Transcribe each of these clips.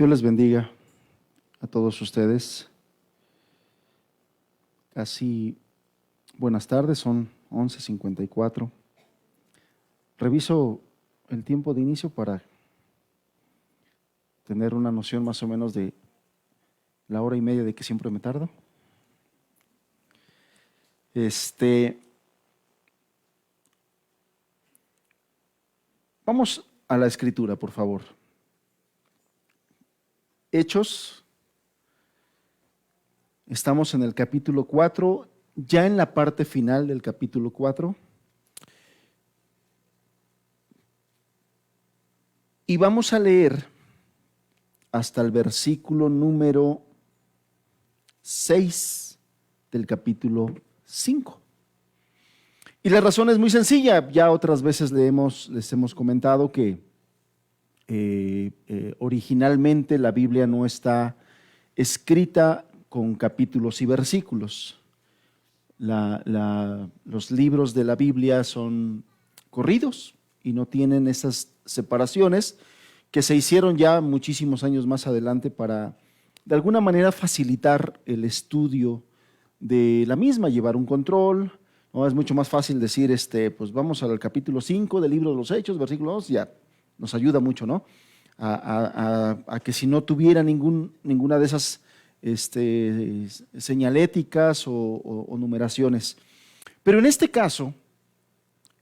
Dios les bendiga a todos ustedes. Casi buenas tardes, son 11:54. Reviso el tiempo de inicio para tener una noción más o menos de la hora y media de que siempre me tardo. Vamos a la escritura, por favor. Hechos, estamos en el capítulo 4, ya en la parte final del capítulo 4. Y vamos a leer hasta el versículo número 6 del capítulo 5. Y la razón es muy sencilla, ya otras veces les hemos comentado que originalmente la Biblia no está escrita con capítulos y versículos. Los libros de la Biblia son corridos y no tienen esas separaciones que se hicieron ya muchísimos años más adelante para, de alguna manera, facilitar el estudio de la misma, llevar un control. ¿No? Es mucho más fácil decir, pues vamos al capítulo 5 del libro de los Hechos, versículo 2, ya nos ayuda mucho, ¿no? A que si no tuviera ninguna de esas señaléticas o numeraciones. Pero en este caso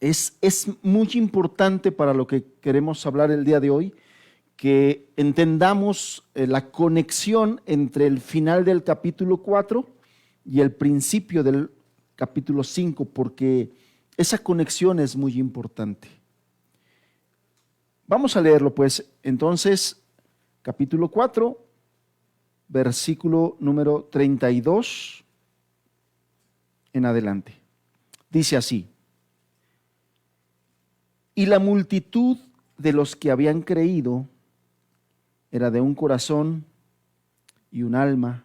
es muy importante para lo que queremos hablar el día de hoy, que entendamos la conexión entre el final del capítulo 4 y el principio del capítulo 5, porque esa conexión es muy importante. Vamos a leerlo pues, entonces, capítulo 4, versículo número 32 en adelante. Dice así: y la multitud de los que habían creído era de un corazón y un alma,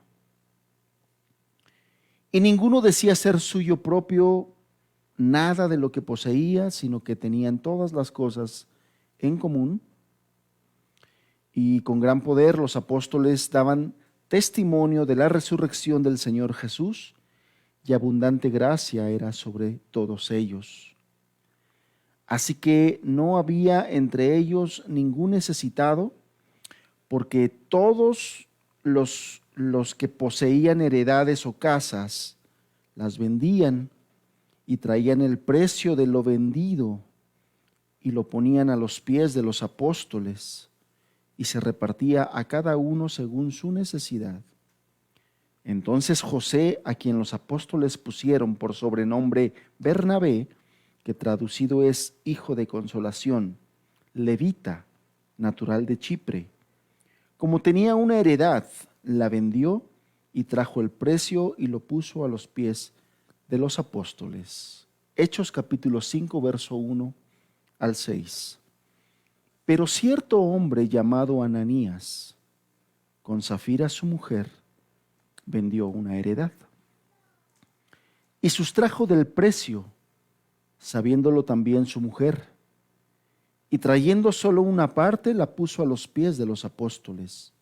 y ninguno decía ser suyo propio nada de lo que poseía, sino que tenían todas las cosas en común. Y con gran poder los apóstoles daban testimonio de la resurrección del Señor Jesús, y abundante gracia era sobre todos ellos. Así que no había entre ellos ningún necesitado, porque todos los que poseían heredades o casas las vendían y traían el precio de lo vendido y lo ponían a los pies de los apóstoles, y se repartía a cada uno según su necesidad. Entonces José, a quien los apóstoles pusieron por sobrenombre Bernabé, que traducido es hijo de consolación, levita, natural de Chipre, como tenía una heredad, la vendió y trajo el precio y lo puso a los pies de los apóstoles. Hechos capítulo 5, verso 1 al 6. Pero cierto hombre llamado Ananías, con Safira su mujer, vendió una heredad y sustrajo del precio, sabiéndolo también su mujer, y trayendo solo una parte la puso a los pies de los apóstoles.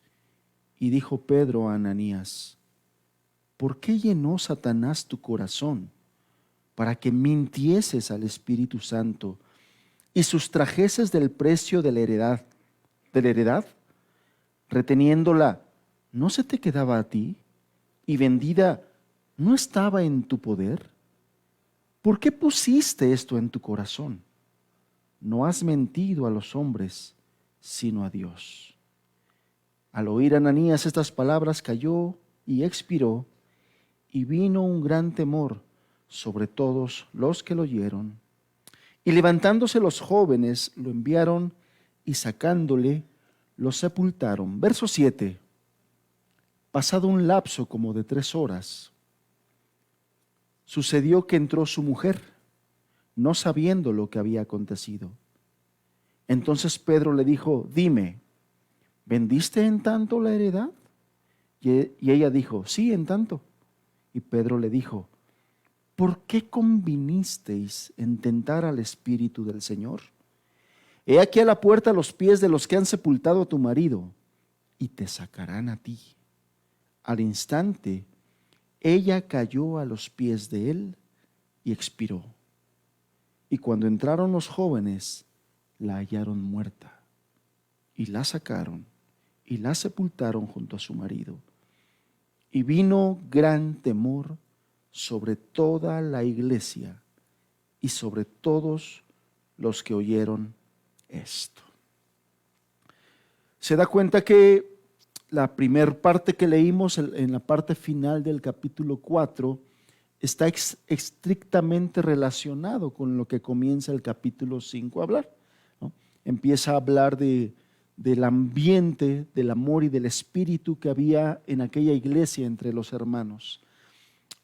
Y dijo Pedro a Ananías: ¿por qué llenó Satanás tu corazón para que mintieses al Espíritu Santo y sustrajeses del precio de la heredad, reteniéndola, ¿no se te quedaba a ti? Y vendida, ¿no estaba en tu poder? ¿Por qué pusiste esto en tu corazón? No has mentido a los hombres, sino a Dios. Al oír Ananías estas palabras, cayó y expiró, y vino un gran temor sobre todos los que lo oyeron. Y levantándose los jóvenes, lo enviaron, y sacándole, lo sepultaron. Verso 7. Pasado un lapso como de 3 horas, sucedió que entró su mujer, no sabiendo lo que había acontecido. Entonces Pedro le dijo: dime, ¿vendiste en tanto la heredad? Y ella dijo: sí, en tanto. Y Pedro le dijo: ¿por qué convinisteis en tentar al Espíritu del Señor? He aquí a la puerta los pies de los que han sepultado a tu marido. y te sacarán a ti. Al instante, ella cayó a los pies de él y expiró. Y cuando entraron los jóvenes, la hallaron muerta, y la sacaron y la sepultaron junto a su marido. Y vino gran temor sobre toda la iglesia y sobre todos los que oyeron esto. Se da cuenta que la primera parte que leímos en la parte final del capítulo 4 está estrictamente relacionado con lo que comienza el capítulo 5 a hablar, ¿no? Empieza a hablar del ambiente, del amor y del espíritu que había en aquella iglesia entre los hermanos.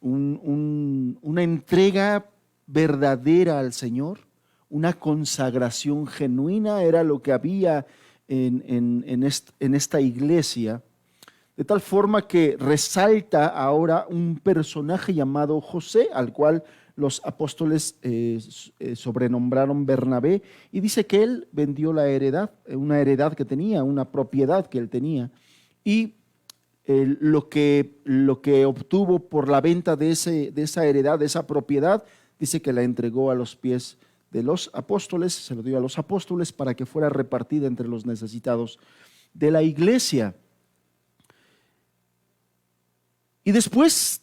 Una entrega verdadera al Señor, una consagración genuina era lo que había en esta iglesia, de tal forma que resalta ahora un personaje llamado José, al cual los apóstoles sobrenombraron Bernabé, y dice que él vendió la heredad, una heredad que tenía, una propiedad que él tenía, y lo que obtuvo por la venta de esa heredad, de esa propiedad, dice que la entregó a los pies de los apóstoles, se lo dio a los apóstoles para que fuera repartida entre los necesitados de la iglesia. Y después,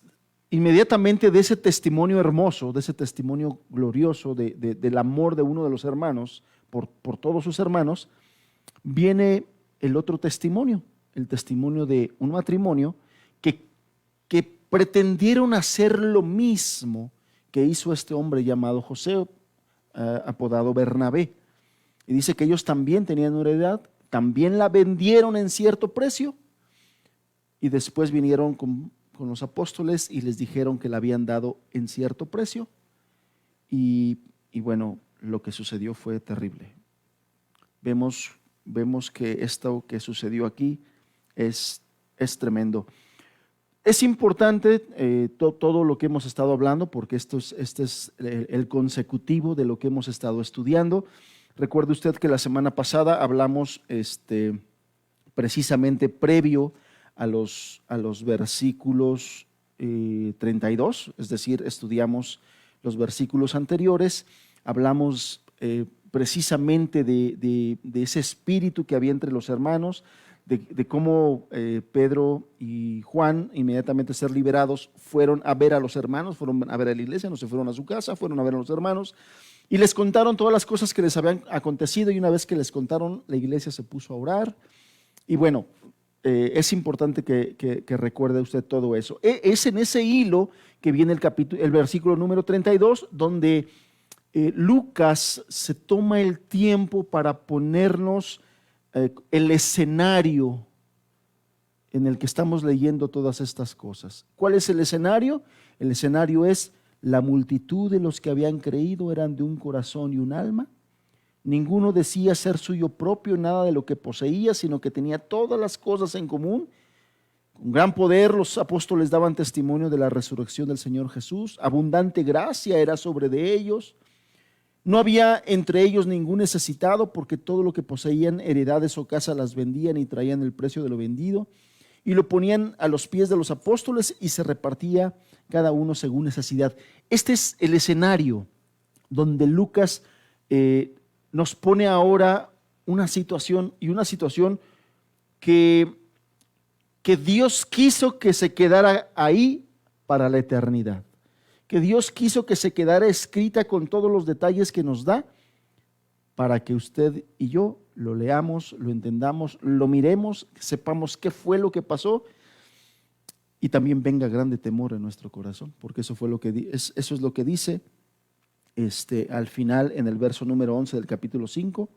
inmediatamente de ese testimonio hermoso, de ese testimonio glorioso del amor de uno de los hermanos por todos sus hermanos, viene el otro testimonio, el testimonio de un matrimonio que pretendieron hacer lo mismo que hizo este hombre llamado José, apodado Bernabé. Y dice que ellos también tenían una heredad, también la vendieron en cierto precio y después vinieron con los apóstoles y les dijeron que la habían dado en cierto precio y bueno, lo que sucedió fue terrible. Vemos que esto que sucedió aquí es tremendo. Es importante todo lo que hemos estado hablando porque este es el consecutivo de lo que hemos estado estudiando. Recuerde usted que la semana pasada hablamos precisamente previo a los versículos 32, es decir, estudiamos los versículos anteriores, hablamos precisamente de ese espíritu que había entre los hermanos, de cómo Pedro y Juan, inmediatamente ser liberados, fueron a ver a los hermanos, fueron a ver a la iglesia, no se fueron a su casa, fueron a ver a los hermanos y les contaron todas las cosas que les habían acontecido, y una vez que les contaron, la iglesia se puso a orar. Y bueno, es importante que recuerde usted todo eso. Es en ese hilo que viene el versículo número 32, donde Lucas se toma el tiempo para ponernos el escenario en el que estamos leyendo todas estas cosas. ¿Cuál es el escenario? El escenario es: la multitud de los que habían creído eran de un corazón y un alma. Ninguno decía ser suyo propio nada de lo que poseía, sino que tenía todas las cosas en común. Con gran poder los apóstoles daban testimonio de la resurrección del Señor Jesús. Abundante gracia era sobre de ellos. No había entre ellos ningún necesitado, porque todo lo que poseían, heredades o casas, las vendían y traían el precio de lo vendido y lo ponían a los pies de los apóstoles, y se repartía cada uno según necesidad. Este es el escenario donde Lucas nos pone ahora una situación, y una situación que Dios quiso que se quedara ahí para la eternidad, que Dios quiso que se quedara escrita con todos los detalles que nos da, para que usted y yo lo leamos, lo entendamos, lo miremos, sepamos qué fue lo que pasó, y también venga grande temor en nuestro corazón, porque eso es lo que dice al final, en el verso número 11 del capítulo 5,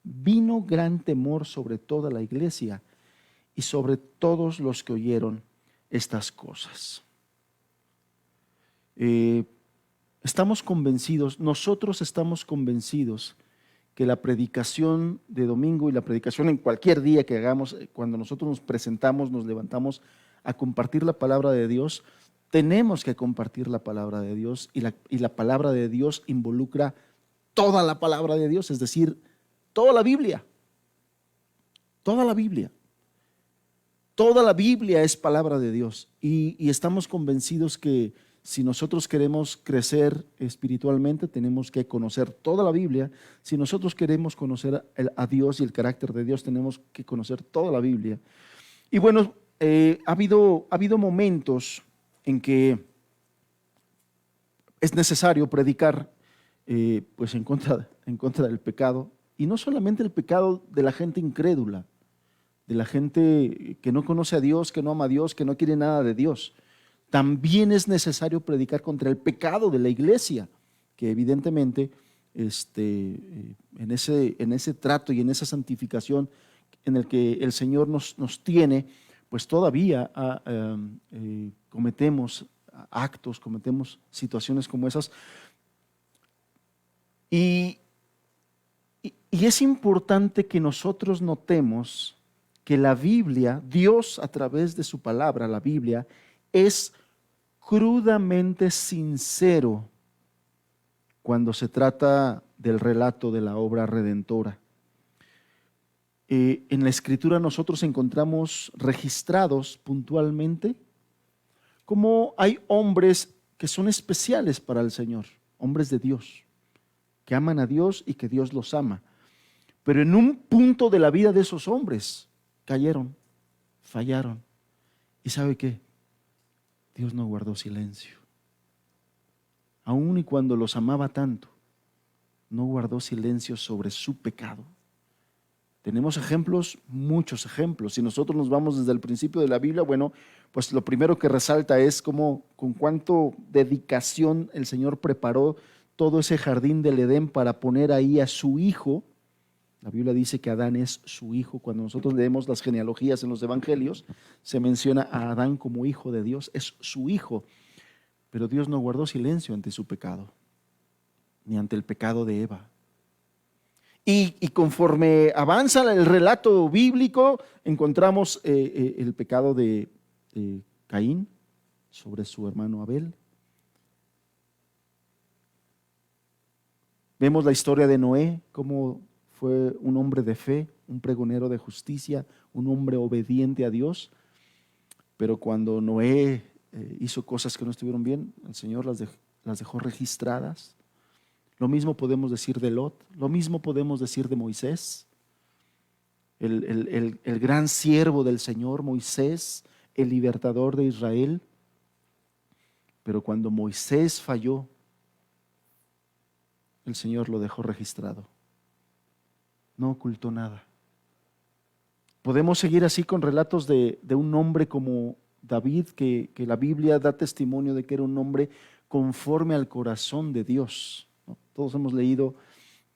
vino gran temor sobre toda la iglesia y sobre todos los que oyeron estas cosas. Estamos convencidos, nosotros estamos convencidos que la predicación de domingo y la predicación en cualquier día que hagamos, cuando nosotros nos presentamos, nos levantamos a compartir la palabra de Dios, tenemos que compartir la palabra de Dios, y la palabra de Dios involucra toda la palabra de Dios, es decir, toda la Biblia. Toda la Biblia. Toda la Biblia es palabra de Dios y estamos convencidos que si nosotros queremos crecer espiritualmente, tenemos que conocer toda la Biblia. Si nosotros queremos conocer a Dios y el carácter de Dios, tenemos que conocer toda la Biblia. Y bueno, ha habido momentos en que es necesario predicar pues en contra del pecado, y no solamente el pecado de la gente incrédula, de la gente que no conoce a Dios, que no ama a Dios, que no quiere nada de Dios. También es necesario predicar contra el pecado de la iglesia, que evidentemente en ese trato y en esa santificación en el que el Señor nos tiene, pues todavía cometemos actos, cometemos situaciones como esas. Y es importante que nosotros notemos que la Biblia, Dios a través de su palabra, la Biblia, es crudamente sincero cuando se trata del relato de la obra redentora. En la Escritura nosotros encontramos registrados puntualmente cómo hay hombres que son especiales para el Señor, hombres de Dios, que aman a Dios y que Dios los ama. Pero en un punto de la vida de esos hombres cayeron, fallaron. ¿Y sabe qué? Dios no guardó silencio. Aun y cuando los amaba tanto, no guardó silencio sobre su pecado. Tenemos ejemplos, muchos ejemplos. Si nosotros nos vamos desde el principio de la Biblia, bueno, pues lo primero que resalta es cómo, con cuánto dedicación el Señor preparó todo ese jardín del Edén para poner ahí a su hijo. La Biblia dice que Adán es su hijo. Cuando nosotros leemos las genealogías en los evangelios, se menciona a Adán como hijo de Dios, es su hijo. Pero Dios no guardó silencio ante su pecado, ni ante el pecado de Eva. Y conforme avanza el relato bíblico, encontramos el pecado de Caín sobre su hermano Abel. Vemos la historia de Noé, cómo fue un hombre de fe, un pregonero de justicia, un hombre obediente a Dios. Pero cuando Noé hizo cosas que no estuvieron bien, el Señor las dejó registradas. Lo mismo podemos decir de Lot, lo mismo podemos decir de Moisés, el gran siervo del Señor, Moisés, el libertador de Israel. Pero cuando Moisés falló, el Señor lo dejó registrado. No ocultó nada. Podemos seguir así con relatos de un hombre como David, que la Biblia da testimonio de que era un hombre conforme al corazón de Dios. ¿No? Todos hemos leído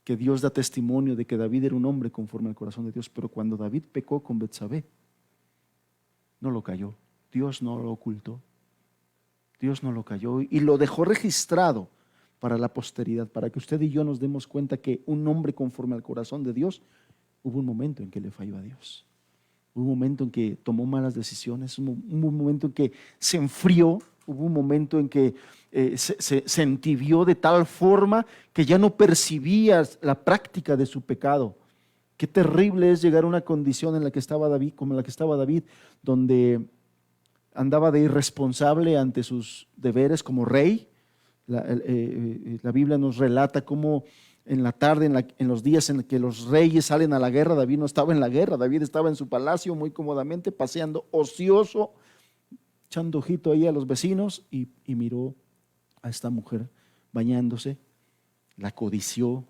que Dios da testimonio de que David era un hombre conforme al corazón de Dios, pero cuando David pecó con Betsabé, no lo cayó. Dios no lo ocultó. Dios no lo cayó y lo dejó registrado para la posteridad, para que usted y yo nos demos cuenta que un hombre conforme al corazón de Dios, hubo un momento en que le falló a Dios. Hubo un momento en que tomó malas decisiones, hubo un momento en que se enfrió, hubo un momento en que se entibió de tal forma que ya no percibía la práctica de su pecado. Qué terrible es llegar a una condición en la que estaba David, como en la que estaba David, donde andaba de irresponsable ante sus deberes como rey. La Biblia nos relata cómo en la tarde, en los días en que los reyes salen a la guerra, David no estaba en la guerra, David estaba en su palacio muy cómodamente, paseando ocioso, echando ojito ahí a los vecinos y miró a esta mujer bañándose, la codició,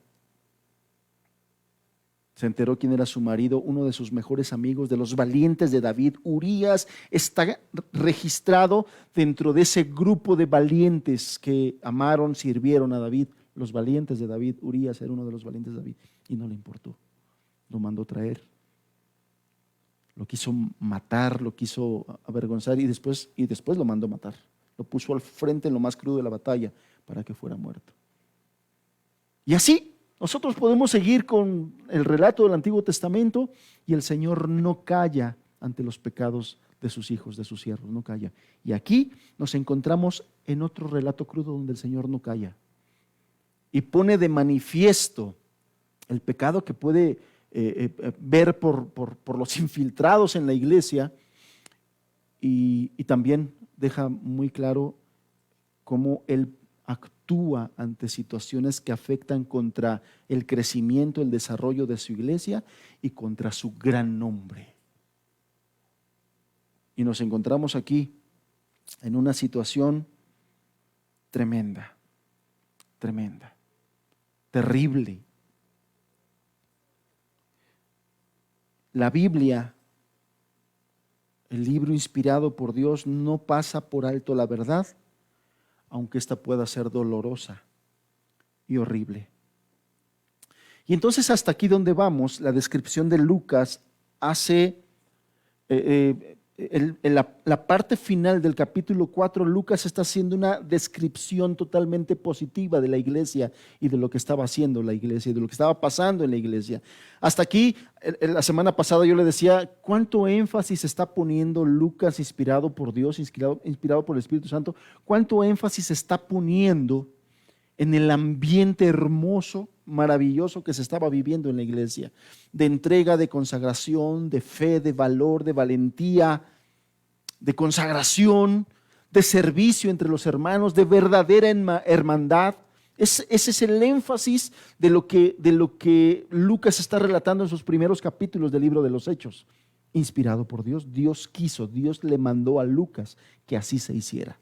se enteró quién era su marido, uno de sus mejores amigos, de los valientes de David, Urías, está registrado dentro de ese grupo de valientes que amaron, sirvieron a David. Los valientes de David, Urías era uno de los valientes de David y no le importó, lo mandó traer, lo quiso matar, lo quiso avergonzar y después lo mandó matar, lo puso al frente en lo más crudo de la batalla para que fuera muerto. Y así nosotros podemos seguir con el relato del Antiguo Testamento y el Señor no calla ante los pecados de sus hijos, de sus siervos, no calla. Y aquí nos encontramos en otro relato crudo donde el Señor no calla y pone de manifiesto el pecado que puede ver por los infiltrados en la iglesia, y también deja muy claro cómo él actúa ante situaciones que afectan contra el crecimiento, el desarrollo de su iglesia y contra su gran nombre. Y nos encontramos aquí en una situación tremenda, tremenda, terrible. La Biblia, el libro inspirado por Dios, no pasa por alto la verdad, aunque ésta pueda ser dolorosa y horrible. Y entonces hasta aquí donde vamos, la descripción de Lucas hace la parte final del capítulo 4. Lucas está haciendo una descripción totalmente positiva de la iglesia y de lo que estaba haciendo la iglesia y de lo que estaba pasando en la iglesia. Hasta aquí, la semana pasada yo le decía cuánto énfasis está poniendo Lucas, inspirado por Dios, inspirado por el Espíritu Santo, cuánto énfasis está poniendo en el ambiente hermoso, maravilloso que se estaba viviendo en la iglesia, de entrega, de consagración, de fe, de valor, de valentía, de consagración, de servicio entre los hermanos, de verdadera hermandad. Ese es el énfasis de lo que Lucas está relatando en sus primeros capítulos del libro de los Hechos. Inspirado por Dios, Dios quiso, Dios le mandó a Lucas que así se hiciera.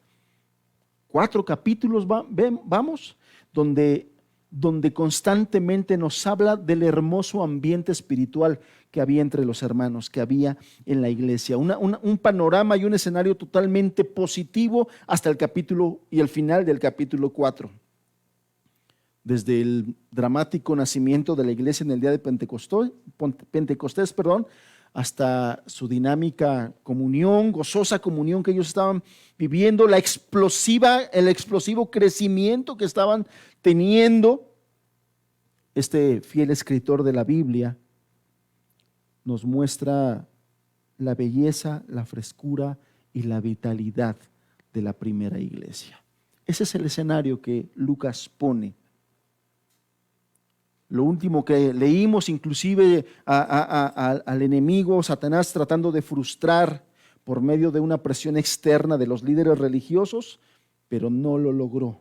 4 capítulos vamos, donde constantemente nos habla del hermoso ambiente espiritual que había entre los hermanos, que había en la iglesia. Un panorama y un escenario totalmente positivo hasta el capítulo y el final del capítulo 4. Desde el dramático nacimiento de la iglesia en el día de Pentecostés, hasta su dinámica comunión, gozosa comunión que ellos estaban viviendo, el explosivo crecimiento que estaban teniendo. Este fiel escritor de la Biblia nos muestra la belleza, la frescura y la vitalidad de la primera iglesia. Ese es el escenario que Lucas pone. Lo último que leímos, inclusive al enemigo, Satanás, tratando de frustrar por medio de una presión externa de los líderes religiosos, pero no lo logró.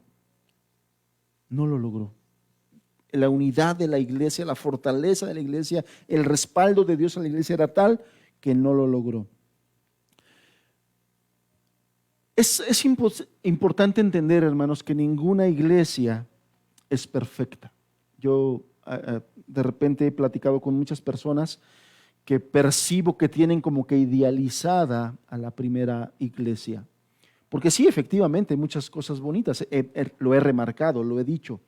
No lo logró. La unidad de la iglesia, la fortaleza de la iglesia, el respaldo de Dios a la iglesia era tal que no lo logró. Es importante entender, hermanos, que ninguna iglesia es perfecta. Yo de repente he platicado con muchas personas que percibo que tienen como que idealizada a la primera iglesia. Porque sí, efectivamente, hay muchas cosas bonitas, lo he remarcado, lo he dicho,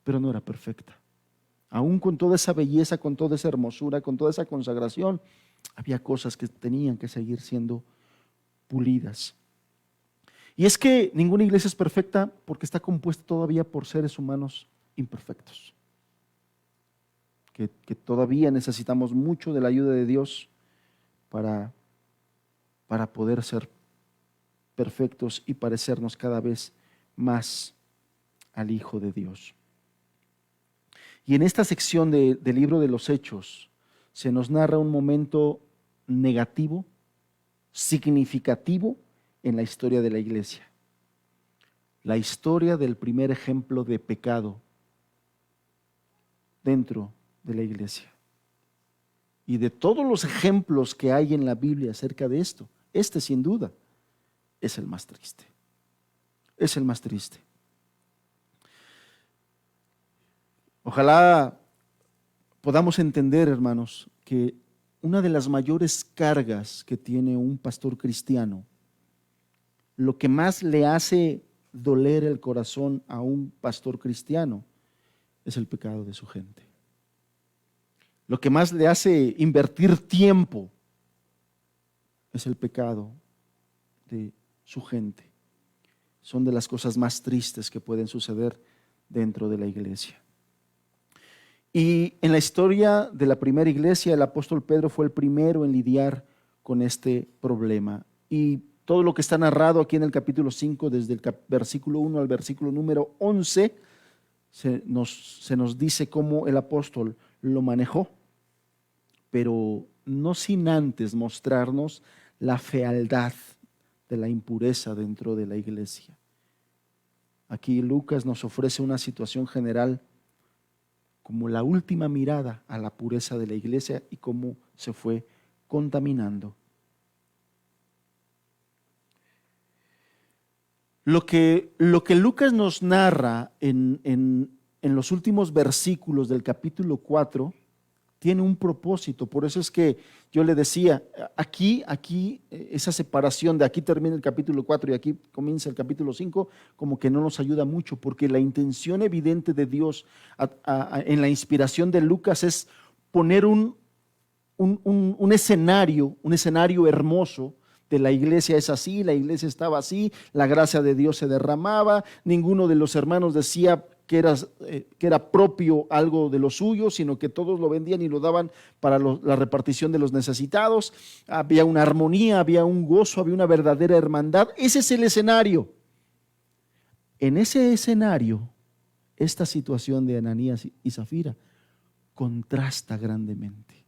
pero no era perfecta. Aún con toda esa belleza, con toda esa hermosura, con toda esa consagración, había cosas que tenían que seguir siendo pulidas. Y es que ninguna iglesia es perfecta porque está compuesta todavía por seres humanos imperfectos. Que todavía necesitamos mucho de la ayuda de Dios para poder ser perfectos y parecernos cada vez más al Hijo de Dios. Y en esta sección del libro de los Hechos se nos narra un momento negativo, significativo en la historia de la iglesia. La historia del primer ejemplo de pecado dentro de la iglesia. Y de todos los ejemplos que hay en la Biblia acerca de esto, este sin duda es el más triste. Es el más triste. Ojalá podamos entender, hermanos, que una de las mayores cargas que tiene un pastor cristiano, lo que más le hace doler el corazón a un pastor cristiano, es el pecado de su gente. Lo que más le hace invertir tiempo es el pecado de su gente. Son de las cosas más tristes que pueden suceder dentro de la iglesia. Y en la historia de la primera iglesia, el apóstol Pedro fue el primero en lidiar con este problema. Y todo lo que está narrado aquí en el capítulo 5, desde el versículo 1 al versículo número 11, se nos dice cómo el apóstol lo manejó, pero no sin antes mostrarnos la fealdad de la impureza dentro de la iglesia. Aquí Lucas nos ofrece una situación general como la última mirada a la pureza de la iglesia y cómo se fue contaminando. Lo que Lucas nos narra en los últimos versículos del capítulo 4 tiene un propósito. Por eso es que yo le decía, aquí esa separación de aquí termina el capítulo 4 y aquí comienza el capítulo 5, como que no nos ayuda mucho, porque la intención evidente de Dios en la inspiración de Lucas es poner un escenario hermoso de la iglesia. Es así, la iglesia estaba así, la gracia de Dios se derramaba, ninguno de los hermanos decía que era propio algo de lo suyo, sino que todos lo vendían y lo daban para la repartición de los necesitados. Había una armonía, había un gozo, había una verdadera hermandad. Ese es el escenario. En ese escenario, esta situación de Ananías y Zafira contrasta grandemente.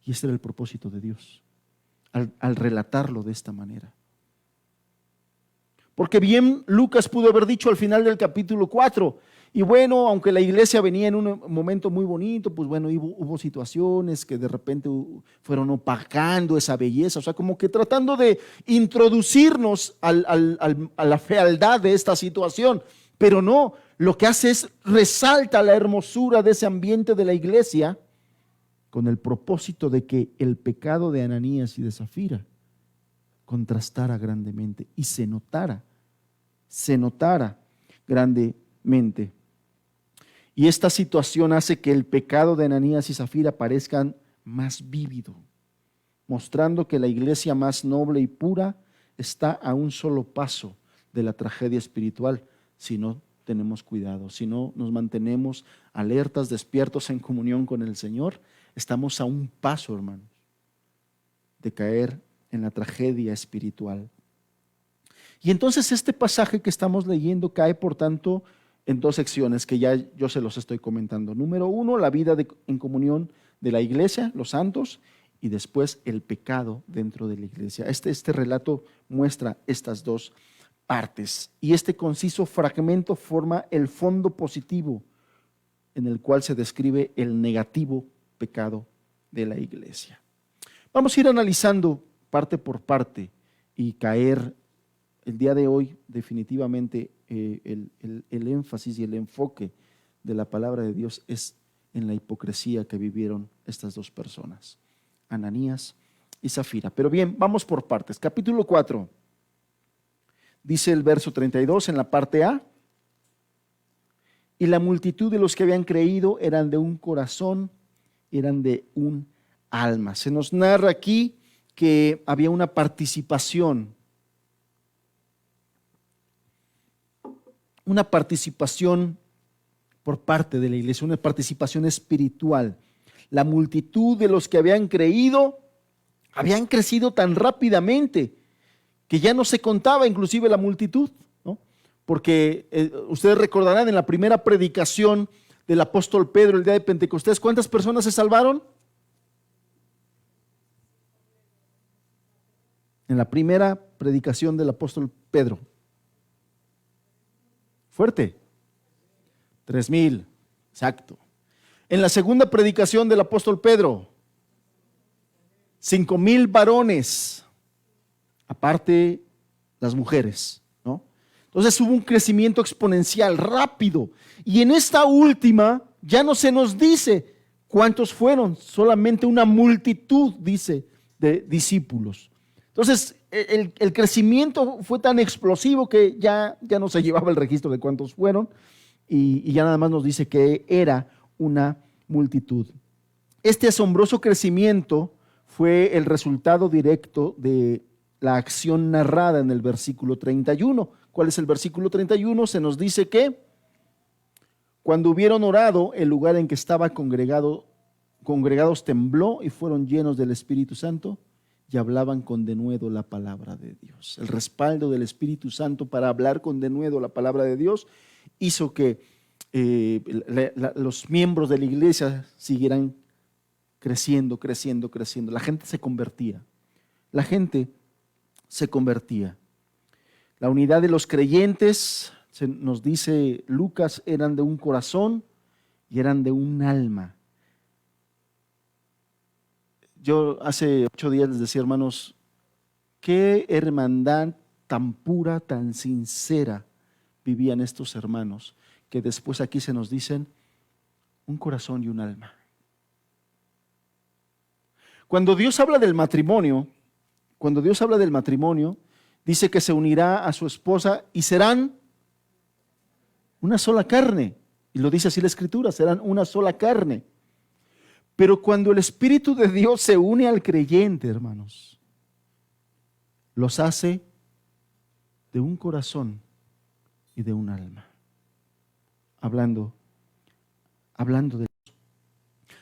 Y este era el propósito de Dios al relatarlo de esta manera. Porque bien Lucas pudo haber dicho al final del capítulo 4, y bueno, aunque la iglesia venía en un momento muy bonito, pues bueno, hubo situaciones que de repente fueron opacando esa belleza, o sea, como que tratando de introducirnos a la fealdad de esta situación. Pero no, lo que hace es resalta la hermosura de ese ambiente de la iglesia con el propósito de que el pecado de Ananías y de Zafira contrastara grandemente y se notara grandemente. Y esta situación hace que el pecado de Ananías y Zafira parezcan más vívido, mostrando que la iglesia más noble y pura está a un solo paso de la tragedia espiritual si no tenemos cuidado, si no nos mantenemos alertas, despiertos en comunión con el Señor. Estamos a un paso, hermanos, de caer en la tragedia espiritual. Y entonces este pasaje que estamos leyendo cae, por tanto, en dos secciones que ya yo se los estoy comentando. Número 1, la vida en comunión de la iglesia, los santos, y después el pecado dentro de la iglesia. Este relato muestra estas dos partes, y este conciso fragmento forma el fondo positivo en el cual se describe el negativo pecado de la iglesia. Vamos a ir analizando parte por parte y caer el día de hoy definitivamente el énfasis y el enfoque de la palabra de Dios es en la hipocresía que vivieron estas dos personas, Ananías y Zafira. Pero bien, vamos por partes. Capítulo 4, dice el verso 32 en la parte A: y la multitud de los que habían creído eran de un corazón, eran de un alma. Se nos narra aquí que había una participación por parte de la iglesia, una participación espiritual. La multitud de los que habían creído habían crecido tan rápidamente que ya no se contaba inclusive la multitud, ¿no? Porque ustedes recordarán en la primera predicación del apóstol Pedro el día de Pentecostés, ¿cuántas personas se salvaron? En la primera predicación del apóstol Pedro. Fuerte. 3,000, exacto. En la segunda predicación del apóstol Pedro, 5,000 varones, aparte las mujeres, ¿no? Entonces hubo un crecimiento exponencial rápido. Y en esta última ya no se nos dice cuántos fueron, solamente una multitud, dice, de discípulos. Entonces el crecimiento fue tan explosivo que ya no se llevaba el registro de cuántos fueron y ya nada más nos dice que era una multitud. Este asombroso crecimiento fue el resultado directo de la acción narrada en el versículo 31. ¿Cuál es el versículo 31? Se nos dice que cuando hubieron orado, el lugar en que estaba congregados tembló y fueron llenos del Espíritu Santo y hablaban con denuedo la palabra de Dios. El respaldo del Espíritu Santo para hablar con denuedo la palabra de Dios hizo que los miembros de la iglesia siguieran creciendo. La gente se convertía. La unidad de los creyentes, nos dice Lucas, eran de un corazón y eran de un alma. Yo hace 8 días les decía, hermanos, qué hermandad tan pura, tan sincera vivían estos hermanos, que después aquí se nos dicen un corazón y un alma. Cuando Dios habla del matrimonio, dice que se unirá a su esposa y serán una sola carne. Y lo dice así la Escritura, serán una sola carne. Pero cuando el Espíritu de Dios se une al creyente, hermanos, los hace de un corazón y de un alma. Hablando de eso.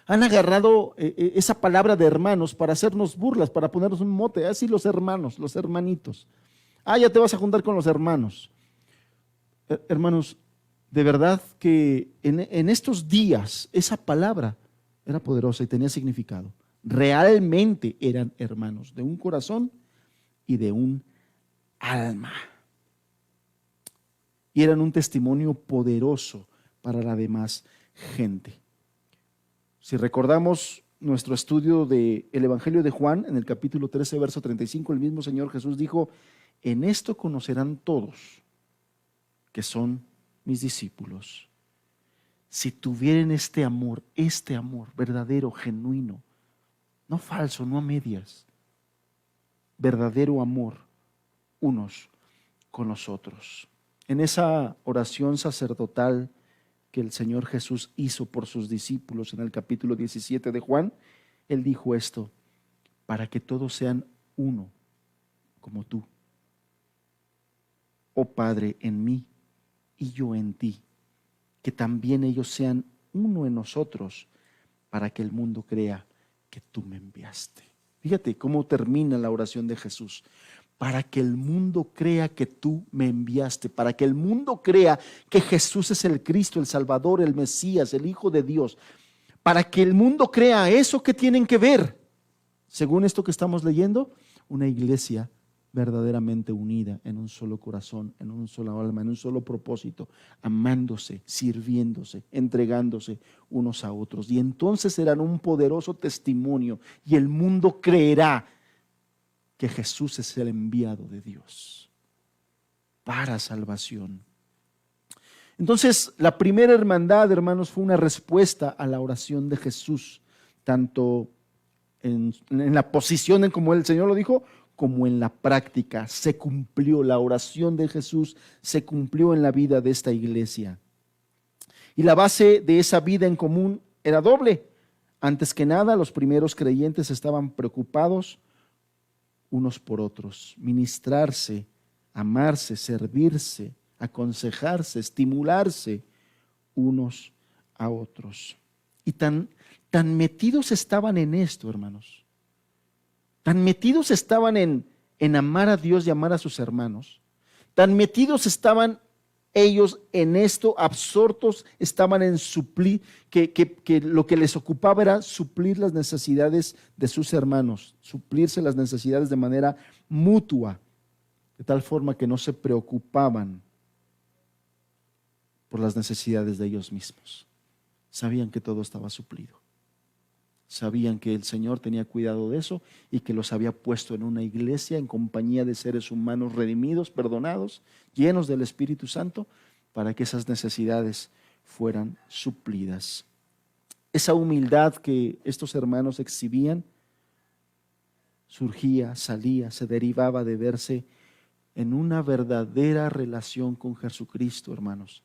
Han agarrado esa palabra de hermanos para hacernos burlas, para ponernos un mote. Así los hermanos, los hermanitos. Ya te vas a juntar con los hermanos. Hermanos, de verdad que en estos días esa palabra era poderosa y tenía significado. Realmente eran hermanos de un corazón y de un alma. Y eran un testimonio poderoso para la demás gente. Si recordamos nuestro estudio del Evangelio de Juan, en el capítulo 13, verso 35, el mismo Señor Jesús dijo: en esto conocerán todos que son mis discípulos, si tuvieren este amor verdadero, genuino, no falso, no a medias, verdadero amor unos con los otros. En esa oración sacerdotal que el Señor Jesús hizo por sus discípulos en el capítulo 17 de Juan, Él dijo esto: para que todos sean uno, como tú, oh Padre, en mí y yo en ti, que también ellos sean uno en nosotros, para que el mundo crea que tú me enviaste. Fíjate cómo termina la oración de Jesús: para que el mundo crea que tú me enviaste, para que el mundo crea que Jesús es el Cristo, el Salvador, el Mesías, el Hijo de Dios, para que el mundo crea eso que tienen que ver, según esto que estamos leyendo, una iglesia verdaderamente unida en un solo corazón, en un solo alma, en un solo propósito, amándose, sirviéndose, entregándose unos a otros. Y entonces serán un poderoso testimonio y el mundo creerá que Jesús es el enviado de Dios para salvación. Entonces, la primera hermandad, hermanos, fue una respuesta a la oración de Jesús, tanto en la posición en como el Señor lo dijo, como en la práctica. Se cumplió la oración de Jesús, se cumplió en la vida de esta iglesia. Y la base de esa vida en común era doble. Antes que nada, los primeros creyentes estaban preocupados unos por otros, ministrarse, amarse, servirse, aconsejarse, estimularse unos a otros. Y tan metidos estaban en esto, hermanos, tan metidos estaban en amar a Dios y amar a sus hermanos, tan metidos estaban ellos en esto, absortos estaban en suplir, que lo que les ocupaba era suplir las necesidades de sus hermanos, suplirse las necesidades de manera mutua, de tal forma que no se preocupaban por las necesidades de ellos mismos. Sabían que todo estaba suplido. Sabían que el Señor tenía cuidado de eso y que los había puesto en una iglesia en compañía de seres humanos redimidos, perdonados, llenos del Espíritu Santo, para que esas necesidades fueran suplidas. Esa humildad que estos hermanos exhibían surgía, salía, se derivaba de verse en una verdadera relación con Jesucristo, hermanos.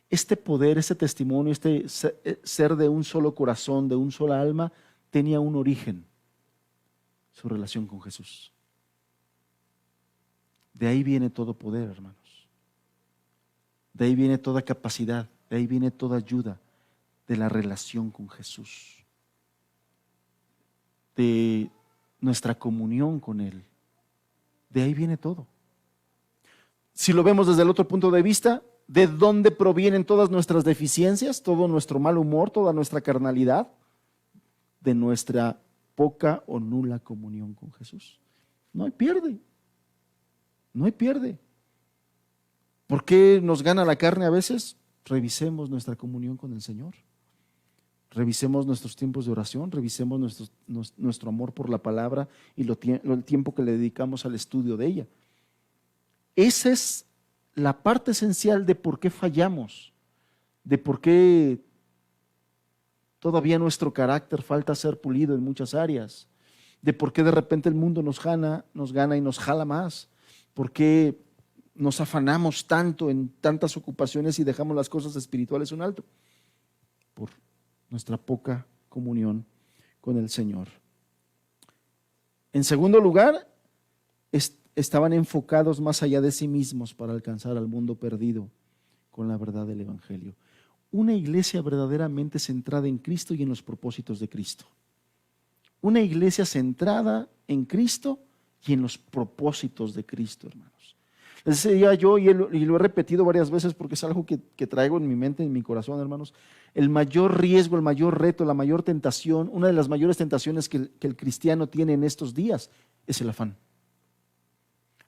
Este poder, este testimonio, este ser de un solo corazón, de un sola alma, tenía un origen: su relación con Jesús. De ahí viene todo poder, hermanos. De ahí viene toda capacidad, de ahí viene toda ayuda, de la relación con Jesús, de nuestra comunión con Él. De ahí viene todo. Si lo vemos desde el otro punto de vista, ¿de dónde provienen todas nuestras deficiencias, todo nuestro mal humor, toda nuestra carnalidad? De nuestra poca o nula comunión con Jesús. No hay pierde. No hay pierde. ¿Por qué nos gana la carne a veces? Revisemos nuestra comunión con el Señor. Revisemos nuestros tiempos de oración, revisemos nuestro amor por la palabra y el tiempo que le dedicamos al estudio de ella. Esa es la parte esencial de por qué fallamos, de por qué todavía nuestro carácter falta ser pulido en muchas áreas, de por qué de repente el mundo nos gana y nos jala más, por qué nos afanamos tanto en tantas ocupaciones y dejamos las cosas espirituales un alto, por nuestra poca comunión con el Señor. En segundo lugar, estaban enfocados más allá de sí mismos para alcanzar al mundo perdido con la verdad del Evangelio. Una iglesia verdaderamente centrada en Cristo y en los propósitos de Cristo. Una iglesia centrada en Cristo y en los propósitos de Cristo, hermanos. Les decía yo, y lo he repetido varias veces porque es algo que traigo en mi mente, en mi corazón, hermanos. El mayor riesgo, el mayor reto, la mayor tentación, una de las mayores tentaciones que el cristiano tiene en estos días es el afán.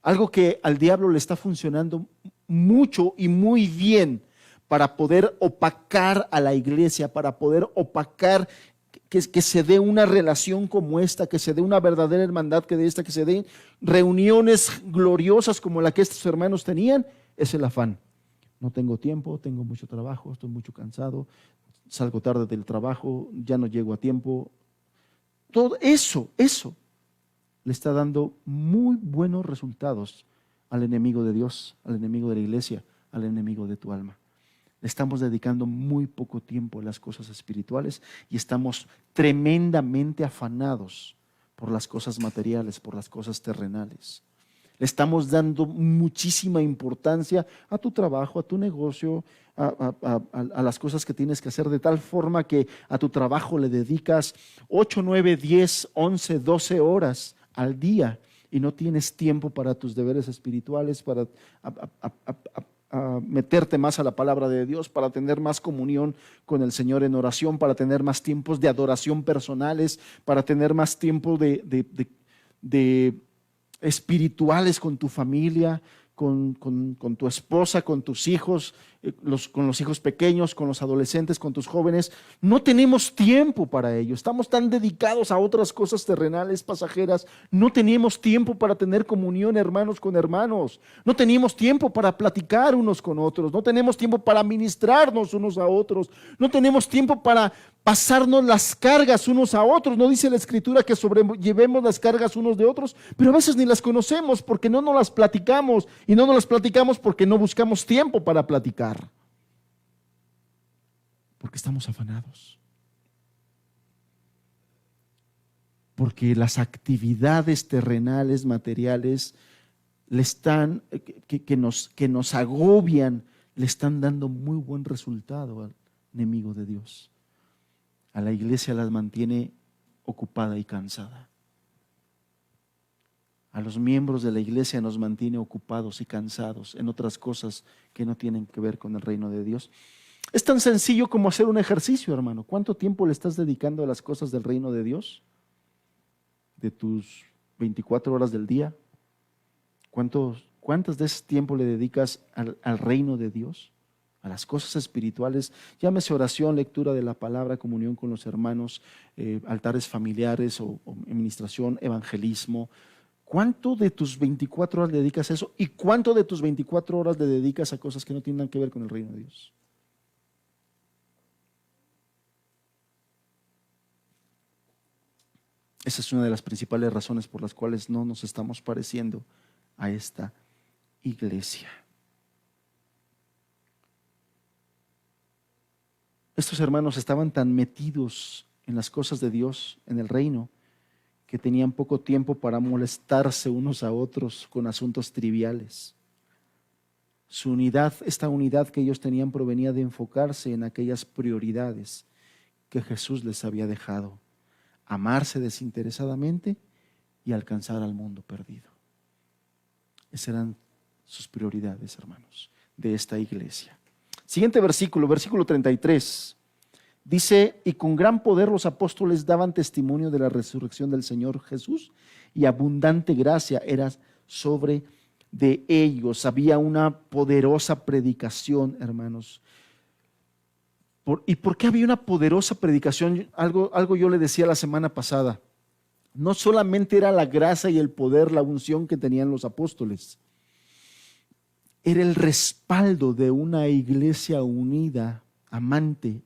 Algo que al diablo le está funcionando mucho y muy bien para poder opacar a la iglesia, para poder opacar que se dé una relación como esta, que se dé una verdadera hermandad que se den reuniones gloriosas como la que estos hermanos tenían, es el afán. No tengo tiempo, tengo mucho trabajo, estoy mucho cansado, salgo tarde del trabajo, ya no llego a tiempo. Todo eso le está dando muy buenos resultados al enemigo de Dios, al enemigo de la iglesia, al enemigo de tu alma. Le estamos dedicando muy poco tiempo a las cosas espirituales y estamos tremendamente afanados por las cosas materiales, por las cosas terrenales. Le estamos dando muchísima importancia a tu trabajo, a tu negocio, a las cosas que tienes que hacer, de tal forma que a tu trabajo le dedicas 8, 9, 10, 11, 12 horas al día y no tienes tiempo para tus deberes espirituales, para meterte más a la palabra de Dios, para tener más comunión con el Señor en oración, para tener más tiempos de adoración personales, para tener más tiempo de espirituales con tu familia, con tu esposa, con tus hijos, con los hijos pequeños, con los adolescentes, con tus jóvenes. No tenemos tiempo para ello. Estamos tan dedicados a otras cosas terrenales, pasajeras. No teníamos tiempo para tener comunión hermanos con hermanos. No teníamos tiempo para platicar unos con otros. No tenemos tiempo para ministrarnos unos a otros. No tenemos tiempo para pasarnos las cargas unos a otros. No dice la Escritura que sobrellevemos las cargas unos de otros, pero a veces ni las conocemos porque no nos las platicamos, y no nos las platicamos porque no buscamos tiempo para platicar, porque estamos afanados, porque las actividades terrenales, materiales, que nos agobian, le están dando muy buen resultado al enemigo de Dios. A la iglesia las mantiene ocupada y cansada. A los miembros de la iglesia nos mantiene ocupados y cansados en otras cosas que no tienen que ver con el reino de Dios. Es tan sencillo como hacer un ejercicio, hermano. ¿Cuánto tiempo le estás dedicando a las cosas del reino de Dios? De tus 24 horas del día. ¿Cuántas de ese tiempo le dedicas al reino de Dios? A las cosas espirituales, llámese oración, lectura de la palabra, comunión con los hermanos, altares familiares o administración, evangelismo. ¿Cuánto de tus 24 horas le dedicas a eso? ¿Y cuánto de tus 24 horas le dedicas a cosas que no tienen nada que ver con el reino de Dios? Esa es una de las principales razones por las cuales no nos estamos pareciendo a esta iglesia. Estos hermanos estaban tan metidos en las cosas de Dios, en el reino, que tenían poco tiempo para molestarse unos a otros con asuntos triviales. Su unidad, esta unidad que ellos tenían, provenía de enfocarse en aquellas prioridades que Jesús les había dejado: amarse desinteresadamente y alcanzar al mundo perdido. Esas eran sus prioridades, hermanos, de esta iglesia. Siguiente versículo, versículo 33. Dice: y con gran poder los apóstoles daban testimonio de la resurrección del Señor Jesús, y abundante gracia era sobre de ellos. Había una poderosa predicación, hermanos. ¿Y por qué había una poderosa predicación? Algo yo le decía la semana pasada. No solamente era la gracia y el poder, la unción que tenían los apóstoles. Era el respaldo de una iglesia unida, amante,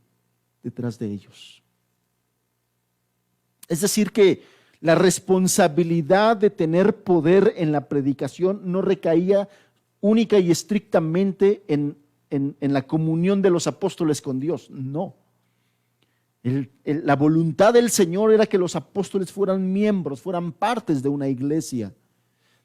detrás de ellos. Es decir que la responsabilidad de tener poder en la predicación no recaía única y estrictamente en la comunión de los apóstoles con Dios, no. La voluntad del Señor era que los apóstoles fueran miembros, fueran partes de una iglesia,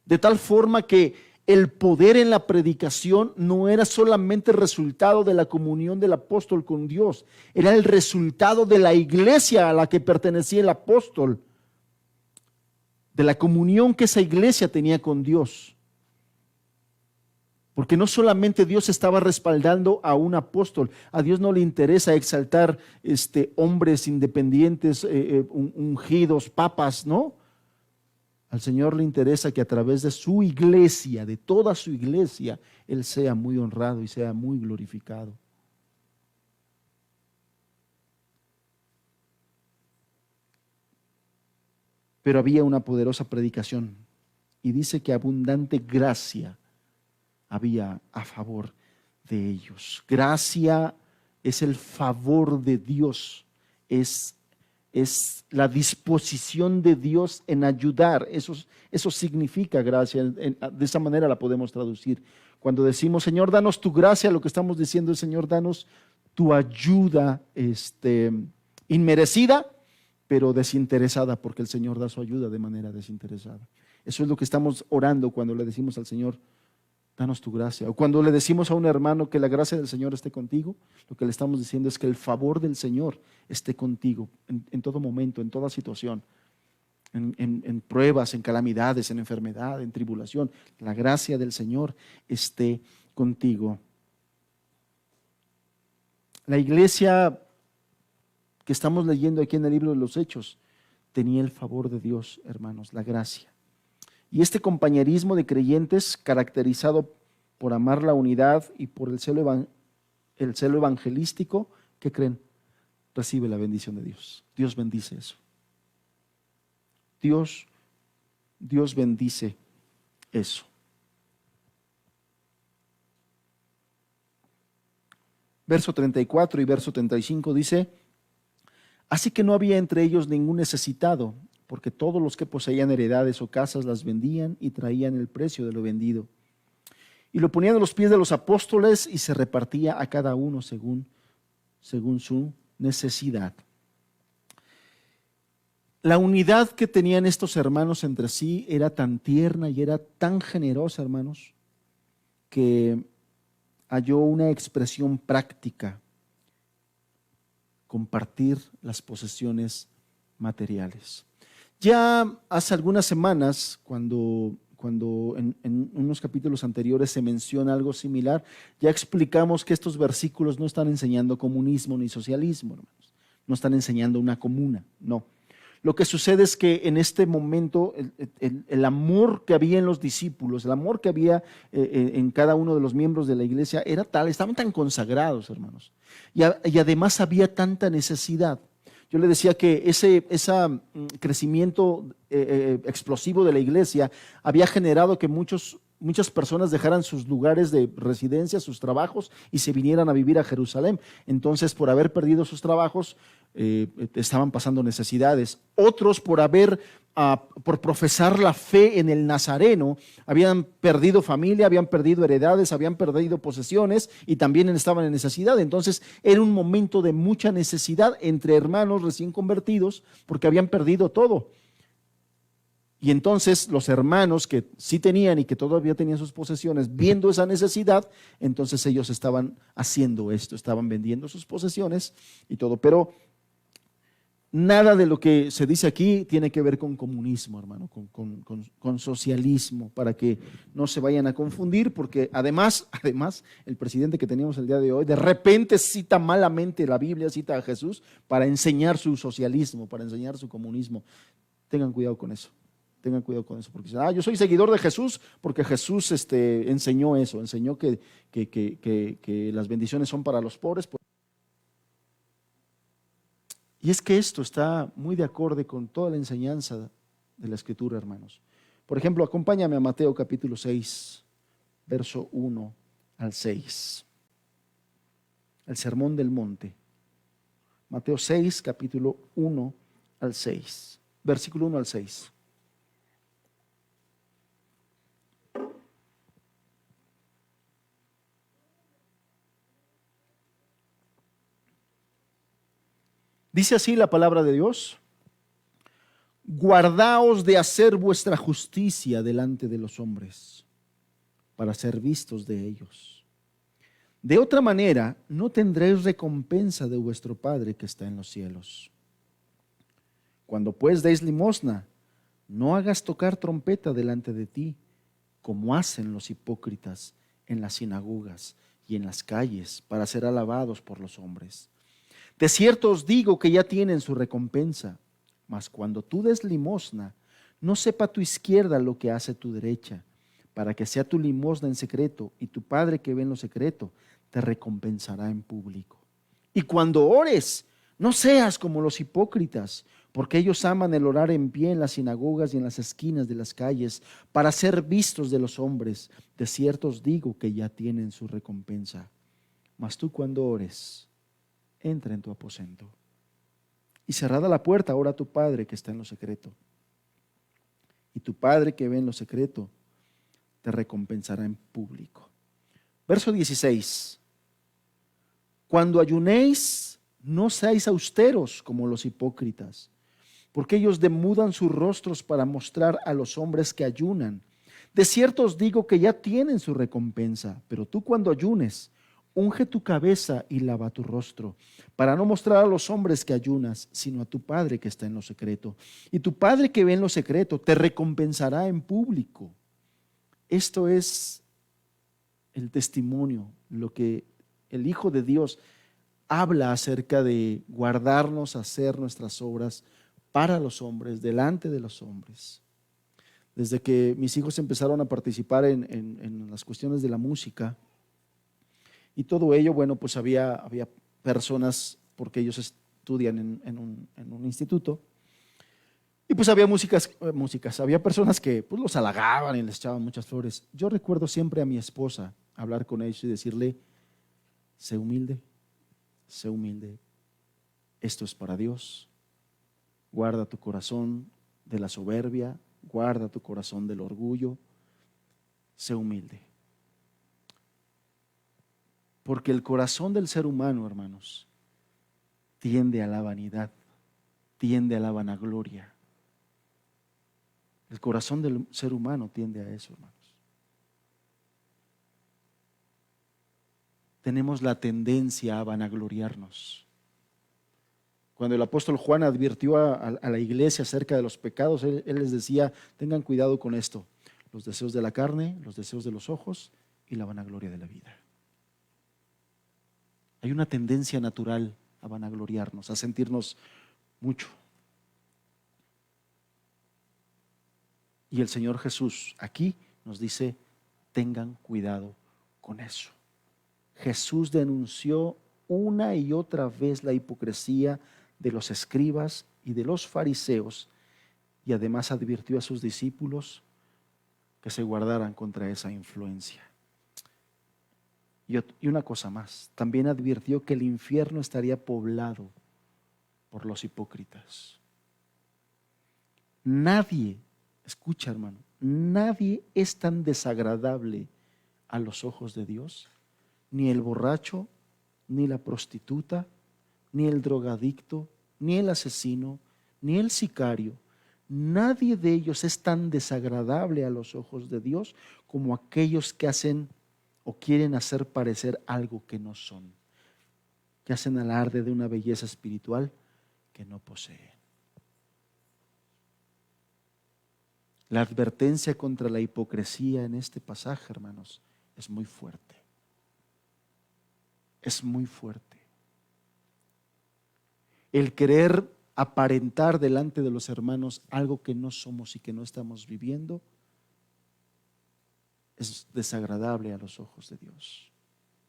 de tal forma que el poder en la predicación no era solamente resultado de la comunión del apóstol con Dios, era el resultado de la iglesia a la que pertenecía el apóstol, de la comunión que esa iglesia tenía con Dios. Porque no solamente Dios estaba respaldando a un apóstol, a Dios no le interesa exaltar hombres independientes, ungidos, papas, ¿no? Al Señor le interesa que a través de su iglesia, de toda su iglesia, Él sea muy honrado y sea muy glorificado. Pero había una poderosa predicación y dice que abundante gracia había a favor de ellos. Gracia es el favor de Dios, es la disposición de Dios en ayudar. Eso significa gracia, de esa manera la podemos traducir. Cuando decimos, Señor, danos tu gracia, lo que estamos diciendo es, Señor, danos tu ayuda inmerecida, pero desinteresada, porque el Señor da su ayuda de manera desinteresada. Eso es lo que estamos orando cuando le decimos al Señor, danos tu gracia. O cuando le decimos a un hermano que la gracia del Señor esté contigo, lo que le estamos diciendo es que el favor del Señor esté contigo en todo momento, en toda situación, en pruebas, en calamidades, en enfermedad, en tribulación. La gracia del Señor esté contigo. La iglesia que estamos leyendo aquí en el libro de los Hechos tenía el favor de Dios, hermanos, la gracia. Y este compañerismo de creyentes, caracterizado por amar la unidad y por el celo evangelístico, ¿qué creen? Recibe la bendición de Dios. Dios bendice eso. Dios bendice eso. Verso 34 y verso 35 dice, así que no había entre ellos ningún necesitado, porque todos los que poseían heredades o casas las vendían y traían el precio de lo vendido. Y lo ponían a los pies de los apóstoles y se repartía a cada uno según su necesidad. La unidad que tenían estos hermanos entre sí era tan tierna y era tan generosa, hermanos, que halló una expresión práctica: compartir las posesiones materiales. Ya hace algunas semanas, cuando en unos capítulos anteriores se menciona algo similar, ya explicamos que estos versículos no están enseñando comunismo ni socialismo, hermanos. No están enseñando una comuna, no. Lo que sucede es que en este momento el amor que había en los discípulos, el amor que había en cada uno de los miembros de la iglesia era tal, estaban tan consagrados, hermanos. Y además había tanta necesidad. Yo le decía que ese crecimiento explosivo de la iglesia había generado que muchas personas dejaran sus lugares de residencia, sus trabajos, y se vinieran a vivir a Jerusalén. Entonces, por haber perdido sus trabajos, estaban pasando necesidades. Otros, por profesar la fe en el Nazareno, habían perdido familia, habían perdido heredades, habían perdido posesiones y también estaban en necesidad. Entonces era un momento de mucha necesidad entre hermanos recién convertidos porque habían perdido todo. Y entonces los hermanos que sí tenían y que todavía tenían sus posesiones, viendo esa necesidad, entonces ellos estaban haciendo esto, estaban vendiendo sus posesiones y todo. Pero nada de lo que se dice aquí tiene que ver con comunismo, hermano, con socialismo, para que no se vayan a confundir, porque además, el presidente que teníamos el día de hoy, de repente cita malamente la Biblia, cita a Jesús para enseñar su socialismo, para enseñar su comunismo. Tengan cuidado con eso. Tengan cuidado con eso, porque dicen, yo soy seguidor de Jesús porque Jesús enseñó eso, enseñó que las bendiciones son para los pobres. Y es que esto está muy de acorde con toda la enseñanza de la Escritura, hermanos. Por ejemplo, acompáñame a Mateo capítulo 6, verso 1 al 6. El Sermón del Monte. Mateo 6, capítulo 1 al 6. Versículo 1 al 6. Dice así la palabra de Dios: guardaos de hacer vuestra justicia delante de los hombres, para ser vistos de ellos. De otra manera, no tendréis recompensa de vuestro Padre que está en los cielos. Cuando pues deis limosna, no hagas tocar trompeta delante de ti, como hacen los hipócritas en las sinagogas y en las calles, para ser alabados por los hombres. De cierto os digo que ya tienen su recompensa. Mas cuando tú des limosna, no sepa tu izquierda lo que hace tu derecha, para que sea tu limosna en secreto, y tu Padre que ve en lo secreto te recompensará en público. Y cuando ores, no seas como los hipócritas, porque ellos aman el orar en pie en las sinagogas y en las esquinas de las calles, para ser vistos de los hombres. De cierto os digo que ya tienen su recompensa. Mas tú, cuando ores, entra en tu aposento, y cerrada la puerta, ora a tu Padre que está en lo secreto. Y tu Padre que ve en lo secreto te recompensará en público. Verso 16. Cuando ayunéis, no seáis austeros como los hipócritas, porque ellos demudan sus rostros para mostrar a los hombres que ayunan. De cierto os digo que ya tienen su recompensa. Pero tú, cuando ayunes, unge tu cabeza y lava tu rostro, para no mostrar a los hombres que ayunas, sino a tu Padre que está en lo secreto. Y tu Padre que ve en lo secreto te recompensará en público. Esto es el testimonio, lo que el Hijo de Dios habla acerca de guardarnos, hacer nuestras obras para los hombres, delante de los hombres. Desde que mis hijos empezaron a participar en las cuestiones de la música, y todo ello, bueno, pues había personas, porque ellos estudian en un instituto, y pues había había personas que pues los halagaban y les echaban muchas flores. Yo recuerdo siempre a mi esposa hablar con ellos y decirle: sé humilde, esto es para Dios, guarda tu corazón de la soberbia, guarda tu corazón del orgullo, sé humilde. Porque el corazón del ser humano, hermanos, tiende a la vanidad, tiende a la vanagloria. El corazón del ser humano tiende a eso, hermanos. Tenemos la tendencia a vanagloriarnos. Cuando el apóstol Juan advirtió a la iglesia acerca de los pecados, él les decía: tengan cuidado con esto, los deseos de la carne, los deseos de los ojos y la vanagloria de la vida. Hay una tendencia natural a vanagloriarnos, a sentirnos mucho. Y el Señor Jesús aquí nos dice: tengan cuidado con eso. Jesús denunció una y otra vez la hipocresía de los escribas y de los fariseos, y además advirtió a sus discípulos que se guardaran contra esa influencia. Y una cosa más, también advirtió que el infierno estaría poblado por los hipócritas. Nadie, escucha, hermano, nadie es tan desagradable a los ojos de Dios, ni el borracho, ni la prostituta, ni el drogadicto, ni el asesino, ni el sicario. Nadie de ellos es tan desagradable a los ojos de Dios como aquellos que hacen o quieren hacer parecer algo que no son, que hacen alarde de una belleza espiritual que no poseen. La advertencia contra la hipocresía en este pasaje, hermanos, es muy fuerte. Es muy fuerte. El querer aparentar delante de los hermanos algo que no somos y que no estamos viviendo, es desagradable a los ojos de Dios,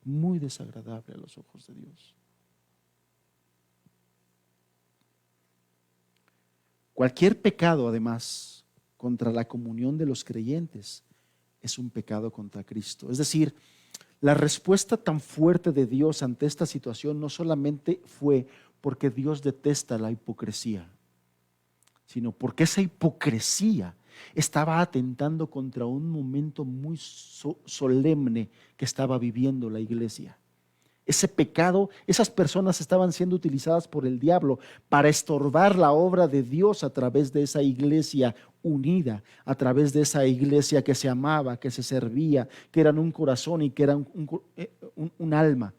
muy desagradable a los ojos de Dios. Cualquier pecado, además, contra la comunión de los creyentes es un pecado contra Cristo. Es decir, la respuesta tan fuerte de Dios ante esta situación no solamente fue porque Dios detesta la hipocresía, sino porque esa hipocresía estaba atentando contra un momento muy solemne que estaba viviendo la iglesia. Ese pecado, esas personas estaban siendo utilizadas por el diablo para estorbar la obra de Dios a través de esa iglesia unida, a través de esa iglesia que se amaba, que se servía, que eran un corazón y que eran un alma.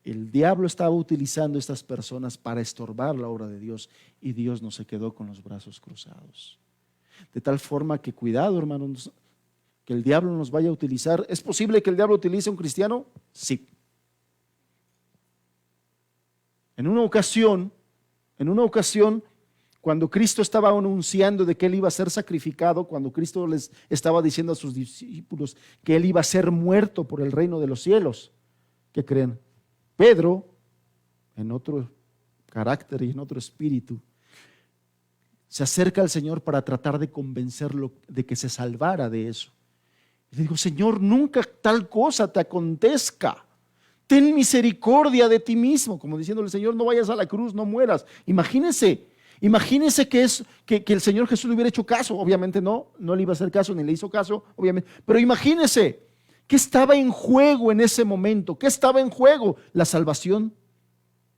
El diablo estaba utilizando a estas personas para estorbar la obra de Dios y Dios no se quedó con los brazos cruzados. De tal forma que cuidado, hermanos, que el diablo nos vaya a utilizar. ¿Es posible que el diablo utilice a un cristiano? Sí. En una ocasión, cuando Cristo estaba anunciando de que Él iba a ser sacrificado, cuando Cristo les estaba diciendo a sus discípulos que Él iba a ser muerto por el reino de los cielos, ¿qué creen? Pedro, en otro carácter y en otro espíritu, se acerca al Señor para tratar de convencerlo de que se salvara de eso. Y le digo, Señor, nunca tal cosa te acontezca. Ten misericordia de ti mismo, como diciéndole, Señor, no vayas a la cruz, no mueras. Imagínense que el Señor Jesús le hubiera hecho caso. Obviamente no le iba a hacer caso, ni le hizo caso, obviamente. Pero imagínense, ¿qué estaba en juego en ese momento? ¿Qué estaba en juego? La salvación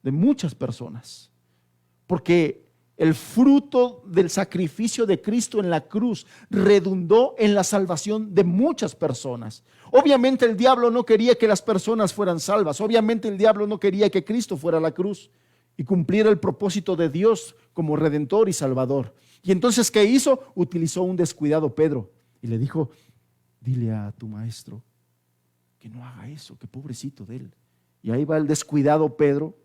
de muchas personas. Porque el fruto del sacrificio de Cristo en la cruz redundó en la salvación de muchas personas. Obviamente el diablo no quería que las personas fueran salvas. Obviamente el diablo no quería que Cristo fuera a la cruz y cumpliera el propósito de Dios como redentor y salvador. Y entonces, ¿qué hizo? Utilizó un descuidado Pedro y le dijo, dile a tu maestro que no haga eso, que pobrecito de él. Y ahí va el descuidado Pedro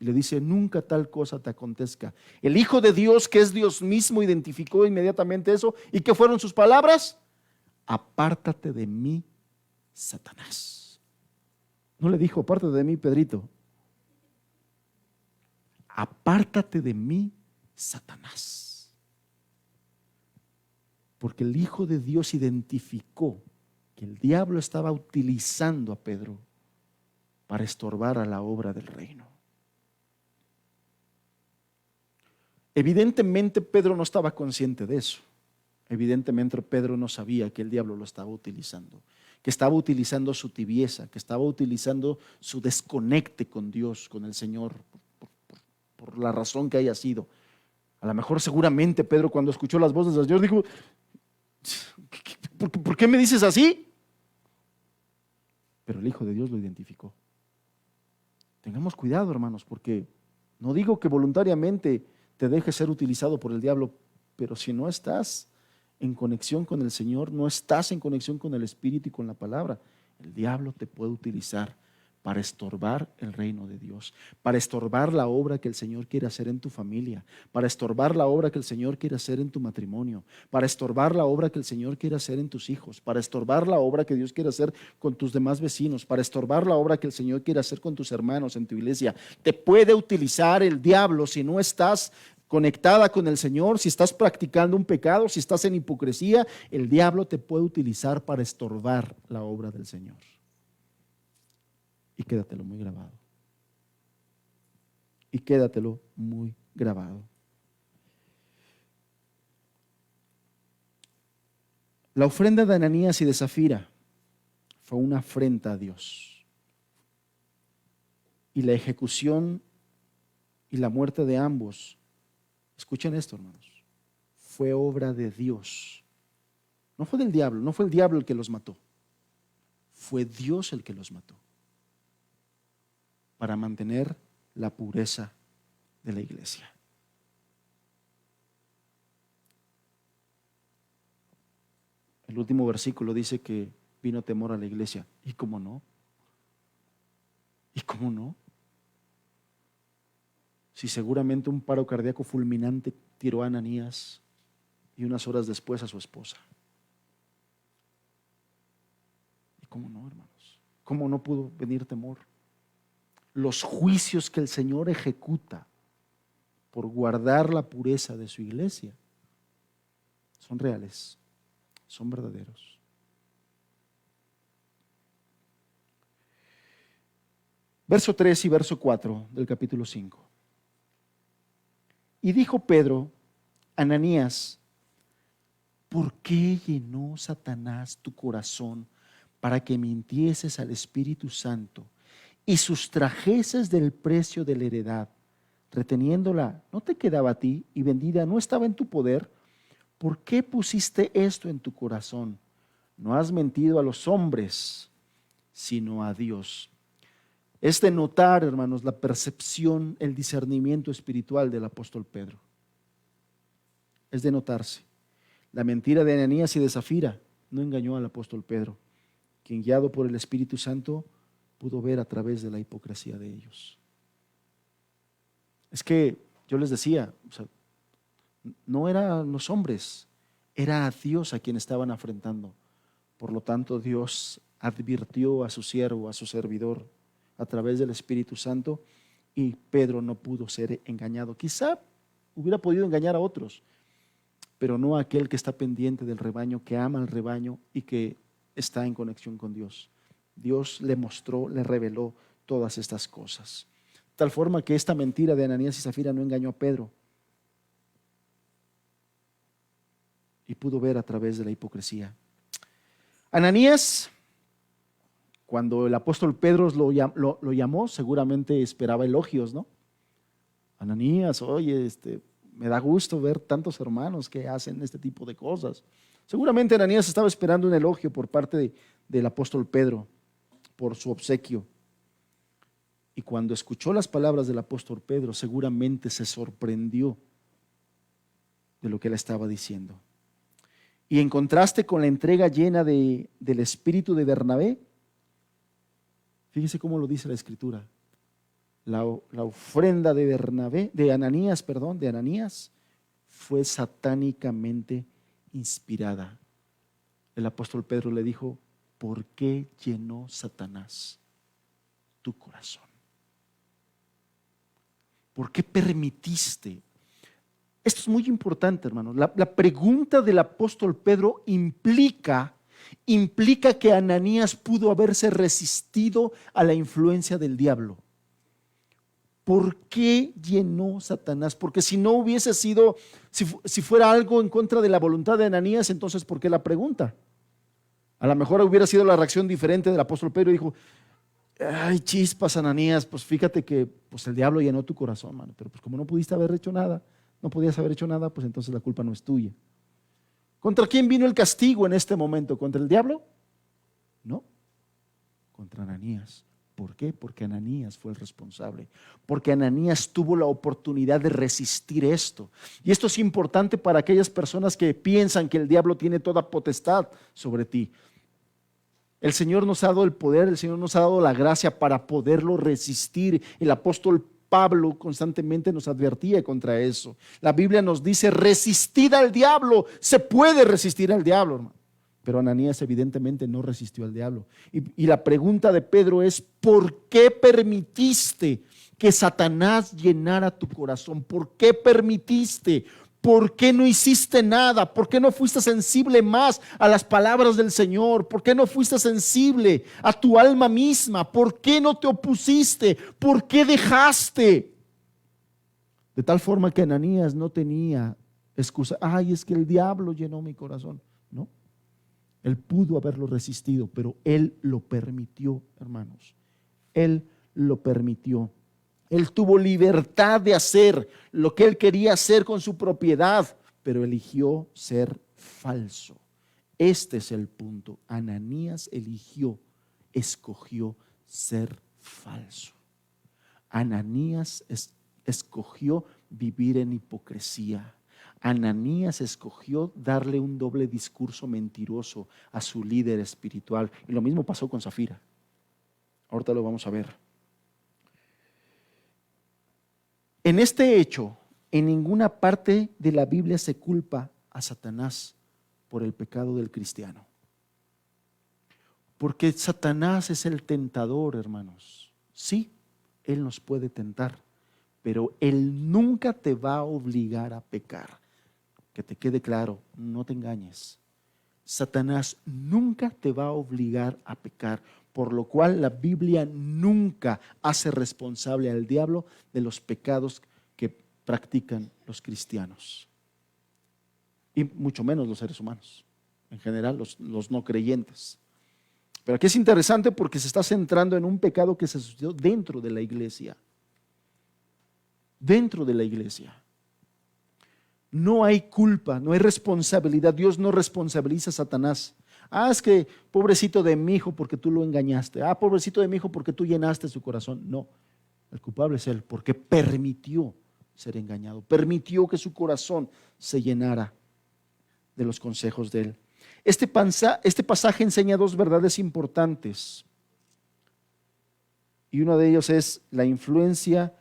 y le dice, nunca tal cosa te acontezca. El Hijo de Dios, que es Dios mismo, identificó inmediatamente eso. ¿Y qué fueron sus palabras? Apártate de mí, Satanás. No le dijo, apártate de mí, Pedrito. Apártate de mí, Satanás. Porque el Hijo de Dios identificó que el diablo estaba utilizando a Pedro para estorbar a la obra del reino. Evidentemente Pedro no estaba consciente de eso. Evidentemente Pedro no sabía que el diablo lo estaba utilizando, que estaba utilizando su tibieza, que estaba utilizando su desconecte con Dios, con el Señor, por la razón que haya sido. A lo mejor seguramente Pedro, cuando escuchó las voces del Señor, dijo, ¿por qué me dices así? Pero el Hijo de Dios lo identificó. Tengamos cuidado, hermanos, porque no digo que voluntariamente te dejes ser utilizado por el diablo, pero si no estás en conexión con el Señor, no estás en conexión con el Espíritu y con la palabra, el diablo te puede utilizar para estorbar el reino de Dios, para estorbar la obra que el Señor quiere hacer en tu familia, para estorbar la obra que el Señor quiere hacer en tu matrimonio, para estorbar la obra que el Señor quiere hacer en tus hijos, para estorbar la obra que Dios quiere hacer con tus demás vecinos, para estorbar la obra que el Señor quiere hacer con tus hermanos en tu iglesia. Te puede utilizar el diablo si no estás conectada con el Señor, si estás practicando un pecado, si estás en hipocresía, el diablo te puede utilizar para estorbar la obra del Señor. Y quédatelo muy grabado. Y quédatelo muy grabado. La ofrenda de Ananías y de Zafira fue una afrenta a Dios. Y la ejecución y la muerte de ambos, escuchen esto, hermanos, fue obra de Dios. No fue del diablo, no fue el diablo el que los mató. Fue Dios el que los mató, para mantener la pureza de la iglesia. El último versículo dice que vino temor a la iglesia. ¿Y cómo no? ¿Y cómo no? si seguramente un paro cardíaco fulminante tiró a Ananías y unas horas después a su esposa? ¿Y cómo no, hermanos? ¿Cómo no pudo venir temor? Los juicios que el Señor ejecuta por guardar la pureza de su iglesia son reales, son verdaderos. Verso 3 y verso 4 del capítulo 5. Y dijo Pedro, Ananías, ¿por qué llenó Satanás tu corazón para que mintieses al Espíritu Santo y sustrajeses del precio de la heredad, reteniéndola? ¿No te quedaba a ti y vendida no estaba en tu poder? ¿Por qué pusiste esto en tu corazón? No has mentido a los hombres, sino a Dios. Es de notar, hermanos, la percepción, el discernimiento espiritual del apóstol Pedro. Es de notarse. La mentira de Ananías y de Zafira no engañó al apóstol Pedro, quien guiado por el Espíritu Santo pudo ver a través de la hipocresía de ellos. Es que yo les decía, no eran los hombres, era a Dios a quien estaban afrentando. Por lo tanto, Dios advirtió a su siervo, a su servidor, a través del Espíritu Santo, y Pedro no pudo ser engañado. Quizá hubiera podido engañar a otros, pero no a aquel que está pendiente del rebaño, que ama al rebaño y que está en conexión con Dios. Dios le mostró, le reveló todas estas cosas. De tal forma que esta mentira de Ananías y Zafira no engañó a Pedro, y pudo ver a través de la hipocresía. Ananías, cuando el apóstol Pedro lo llamó, seguramente esperaba elogios, ¿no? Ananías, oye, me da gusto ver tantos hermanos que hacen este tipo de cosas. Seguramente Ananías estaba esperando un elogio por parte del apóstol Pedro por su obsequio. Y cuando escuchó las palabras del apóstol Pedro, seguramente se sorprendió de lo que él estaba diciendo. Y en contraste con la entrega llena del espíritu de Bernabé, fíjese cómo lo dice la Escritura. La ofrenda de Ananías, fue satánicamente inspirada. El apóstol Pedro le dijo, ¿por qué llenó Satanás tu corazón? ¿Por qué permitiste? Esto es muy importante, hermanos. La pregunta del apóstol Pedro implica que Ananías pudo haberse resistido a la influencia del diablo. ¿Por qué llenó Satanás? Porque si no hubiese sido, si fuera algo en contra de la voluntad de Ananías, entonces ¿por qué la pregunta? A lo mejor hubiera sido la reacción diferente del apóstol Pedro y dijo, ay, chispas, Ananías, pues fíjate que pues el diablo llenó tu corazón, mano, pero pues como no pudiste haber hecho nada, no podías haber hecho nada, pues entonces la culpa no es tuya. ¿Contra quién vino el castigo en este momento? ¿Contra el diablo? No, contra Ananías. ¿Por qué? Porque Ananías fue el responsable, porque Ananías tuvo la oportunidad de resistir esto. Y esto es importante para aquellas personas que piensan que el diablo tiene toda potestad sobre ti. El Señor nos ha dado el poder, el Señor nos ha dado la gracia para poderlo resistir. El apóstol Pablo constantemente nos advertía contra eso. La Biblia nos dice, resistid al diablo. Se puede resistir al diablo, hermano. Pero Ananías evidentemente no resistió al diablo. Y la pregunta de Pedro es, ¿por qué permitiste que Satanás llenara tu corazón? ¿Por qué permitiste? ¿Por qué no hiciste nada? ¿Por qué no fuiste sensible más a las palabras del Señor? ¿Por qué no fuiste sensible a tu alma misma? ¿Por qué no te opusiste? ¿Por qué dejaste? De tal forma que Ananías no tenía excusa. Ay, es que el diablo llenó mi corazón. No. Él pudo haberlo resistido, pero él lo permitió, hermanos. Él lo permitió. Él tuvo libertad de hacer lo que él quería hacer con su propiedad, pero eligió ser falso. Este es el punto. Ananías escogió ser falso. Ananías escogió vivir en hipocresía. Ananías escogió darle un doble discurso mentiroso a su líder espiritual. Y lo mismo pasó con Zafira. Ahorita lo vamos a ver. En este hecho, en ninguna parte de la Biblia se culpa a Satanás por el pecado del cristiano. Porque Satanás es el tentador, hermanos. Sí, él nos puede tentar, pero él nunca te va a obligar a pecar. Que te quede claro, no te engañes. Satanás nunca te va a obligar a pecar, por lo cual la Biblia nunca hace responsable al diablo de los pecados que practican los cristianos. Y mucho menos los seres humanos, en general los no creyentes. Pero aquí es interesante porque se está centrando en un pecado que se sucedió dentro de la iglesia. Dentro de la iglesia. No hay culpa, no hay responsabilidad. Dios no responsabiliza a Satanás. Es que pobrecito de mi hijo porque tú lo engañaste. Pobrecito de mi hijo porque tú llenaste su corazón. No, el culpable es él porque permitió ser engañado. Permitió que su corazón se llenara de los consejos de él. Este pasaje enseña dos verdades importantes. Y uno de ellos es la influencia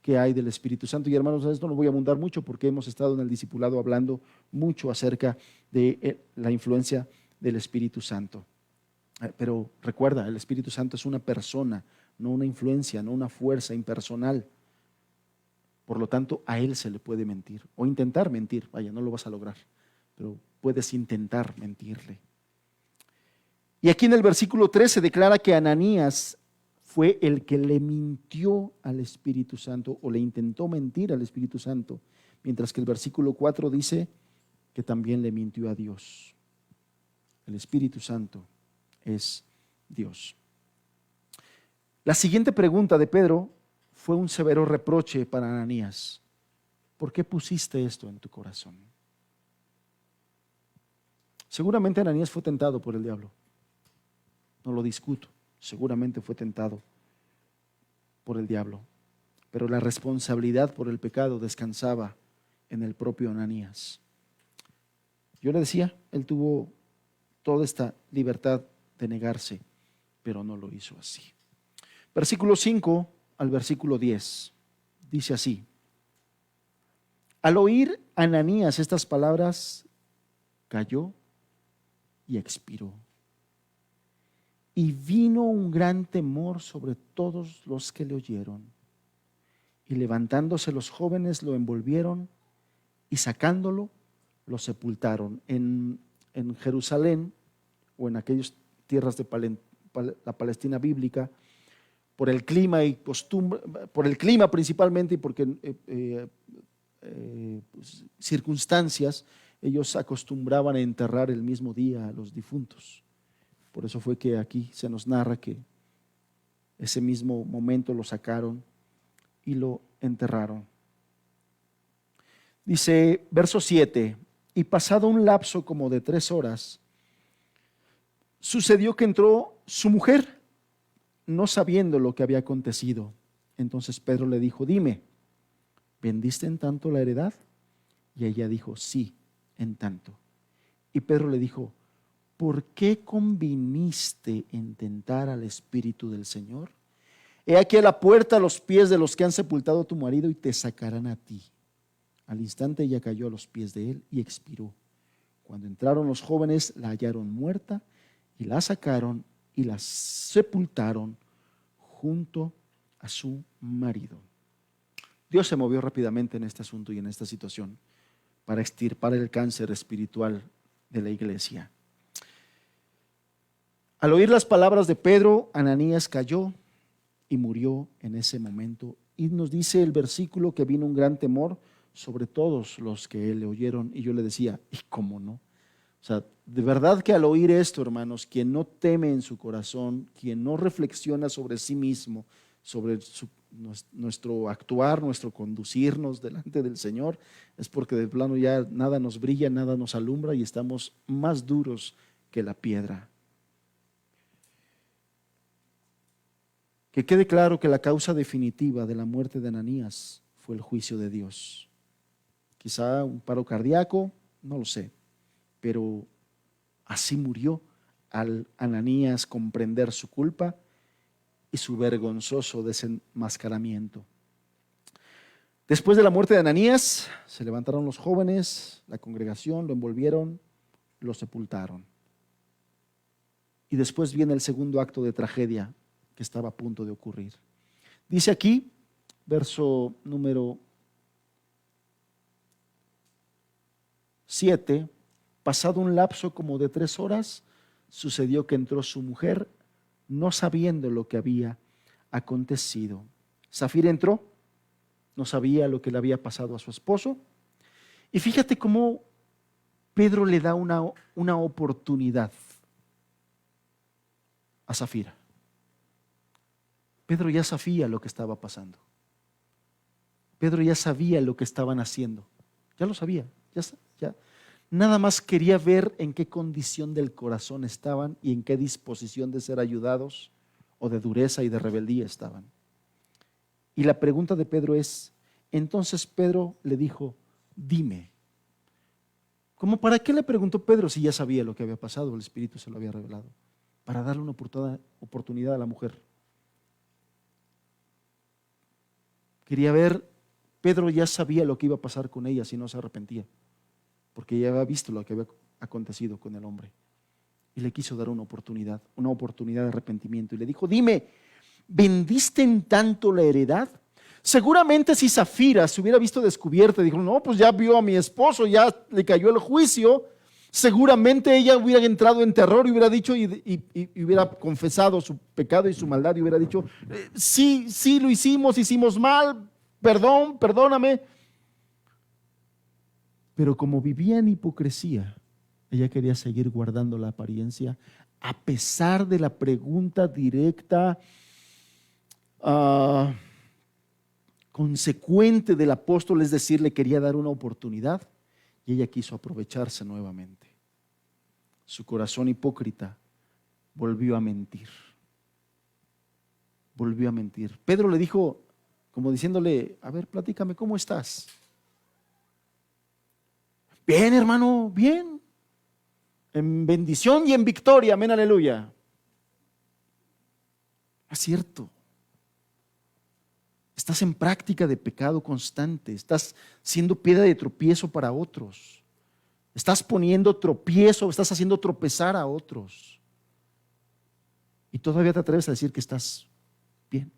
que hay del Espíritu Santo. Y hermanos, a esto no voy a abundar mucho porque hemos estado en el discipulado hablando mucho acerca de la influencia del Espíritu Santo. Pero recuerda, el Espíritu Santo es una persona, no una influencia, no una fuerza impersonal. Por lo tanto, a él se le puede mentir o intentar mentir. Vaya, no lo vas a lograr, pero puedes intentar mentirle. Y aquí en el versículo 13 declara que Ananías fue el que le mintió al Espíritu Santo o le intentó mentir al Espíritu Santo, mientras que el versículo 4 dice que también le mintió a Dios. El Espíritu Santo es Dios. La siguiente pregunta de Pedro fue un severo reproche para Ananías. ¿Por qué pusiste esto en tu corazón? Seguramente Ananías fue tentado por el diablo. No lo discuto. Seguramente fue tentado por el diablo. Pero la responsabilidad por el pecado descansaba en el propio Ananías. Yo le decía, él tuvo toda esta libertad de negarse, pero no lo hizo así. Versículo 5 al versículo 10 dice así: al oír Ananías estas palabras, cayó y expiró. Y vino un gran temor sobre todos los que le oyeron. Y levantándose los jóvenes lo envolvieron y sacándolo lo sepultaron. En Jerusalén o en aquellas tierras de la Palestina bíblica, por el clima y costumbre, por el clima principalmente y porque circunstancias, ellos acostumbraban a enterrar el mismo día a los difuntos. Por eso fue que aquí se nos narra que ese mismo momento lo sacaron y lo enterraron. Dice verso 7: y pasado un lapso como de 3 horas, sucedió que entró su mujer, no sabiendo lo que había acontecido. Entonces Pedro le dijo: dime, ¿vendiste en tanto la heredad? Y ella dijo: sí, en tanto. Y Pedro le dijo: ¿por qué conviniste en tentar al Espíritu del Señor? He aquí a la puerta a los pies de los que han sepultado a tu marido y te sacarán a ti. Al instante ella cayó a los pies de él y expiró. Cuando entraron los jóvenes la hallaron muerta y la sacaron y la sepultaron junto a su marido. Dios se movió rápidamente en este asunto y en esta situación para extirpar el cáncer espiritual de la iglesia. Al oír las palabras de Pedro, Ananías cayó y murió en ese momento. Y nos dice el versículo que vino un gran temor sobre todos los que le oyeron. Y yo le decía: ¿y cómo no? O sea, de verdad que al oír esto, hermanos, quien no teme en su corazón, quien no reflexiona sobre sí mismo, sobre nuestro actuar, nuestro conducirnos delante del Señor, es porque de plano ya nada nos brilla, nada nos alumbra y estamos más duros que la piedra. Que quede claro que la causa definitiva de la muerte de Ananías fue el juicio de Dios. Quizá un paro cardíaco, no lo sé, pero así murió al Ananías comprender su culpa y su vergonzoso desenmascaramiento. Después de la muerte de Ananías, se levantaron los jóvenes, la congregación, lo envolvieron, lo sepultaron. Y después viene el segundo acto de tragedia que estaba a punto de ocurrir. Dice aquí, verso número 7, pasado un lapso como de 3 horas, sucedió que entró su mujer, no sabiendo lo que había acontecido. Zafira entró, no sabía lo que le había pasado a su esposo. Y fíjate cómo Pedro le da una oportunidad a Zafira. Pedro ya sabía lo que estaba pasando. Pedro ya sabía lo que estaban haciendo. Ya lo sabía. Ya. Nada más quería ver en qué condición del corazón estaban y en qué disposición de ser ayudados o de dureza y de rebeldía estaban. Y la pregunta de Pedro es, entonces Pedro le dijo, dime. ¿Cómo para qué le preguntó Pedro si ya sabía lo que había pasado? El Espíritu se lo había revelado. Para darle una oportunidad a la mujer. Quería ver, Pedro ya sabía lo que iba a pasar con ella si no se arrepentía, porque ya había visto lo que había acontecido con el hombre. Y le quiso dar una oportunidad de arrepentimiento. Y le dijo, dime, ¿vendiste en tanto la heredad? Seguramente si Zafira se hubiera visto descubierta, dijo, no, pues ya vio a mi esposo, ya le cayó el juicio, seguramente ella hubiera entrado en terror y hubiera dicho y hubiera confesado su pecado y su maldad y hubiera dicho, sí lo hicimos mal, perdóname. Pero como vivía en hipocresía, ella quería seguir guardando la apariencia a pesar de la pregunta directa, consecuente del apóstol, es decir, le quería dar una oportunidad y ella quiso aprovecharse nuevamente. Su corazón hipócrita volvió a mentir. Pedro le dijo, como diciéndole, a ver, platícame, ¿cómo estás? Bien, hermano, bien. En bendición y en victoria, amén, aleluya. Es cierto. Estás en práctica de pecado constante, estás siendo piedra de tropiezo para otros, estás poniendo tropiezo, estás haciendo tropezar a otros. Y todavía te atreves a decir que estás bien.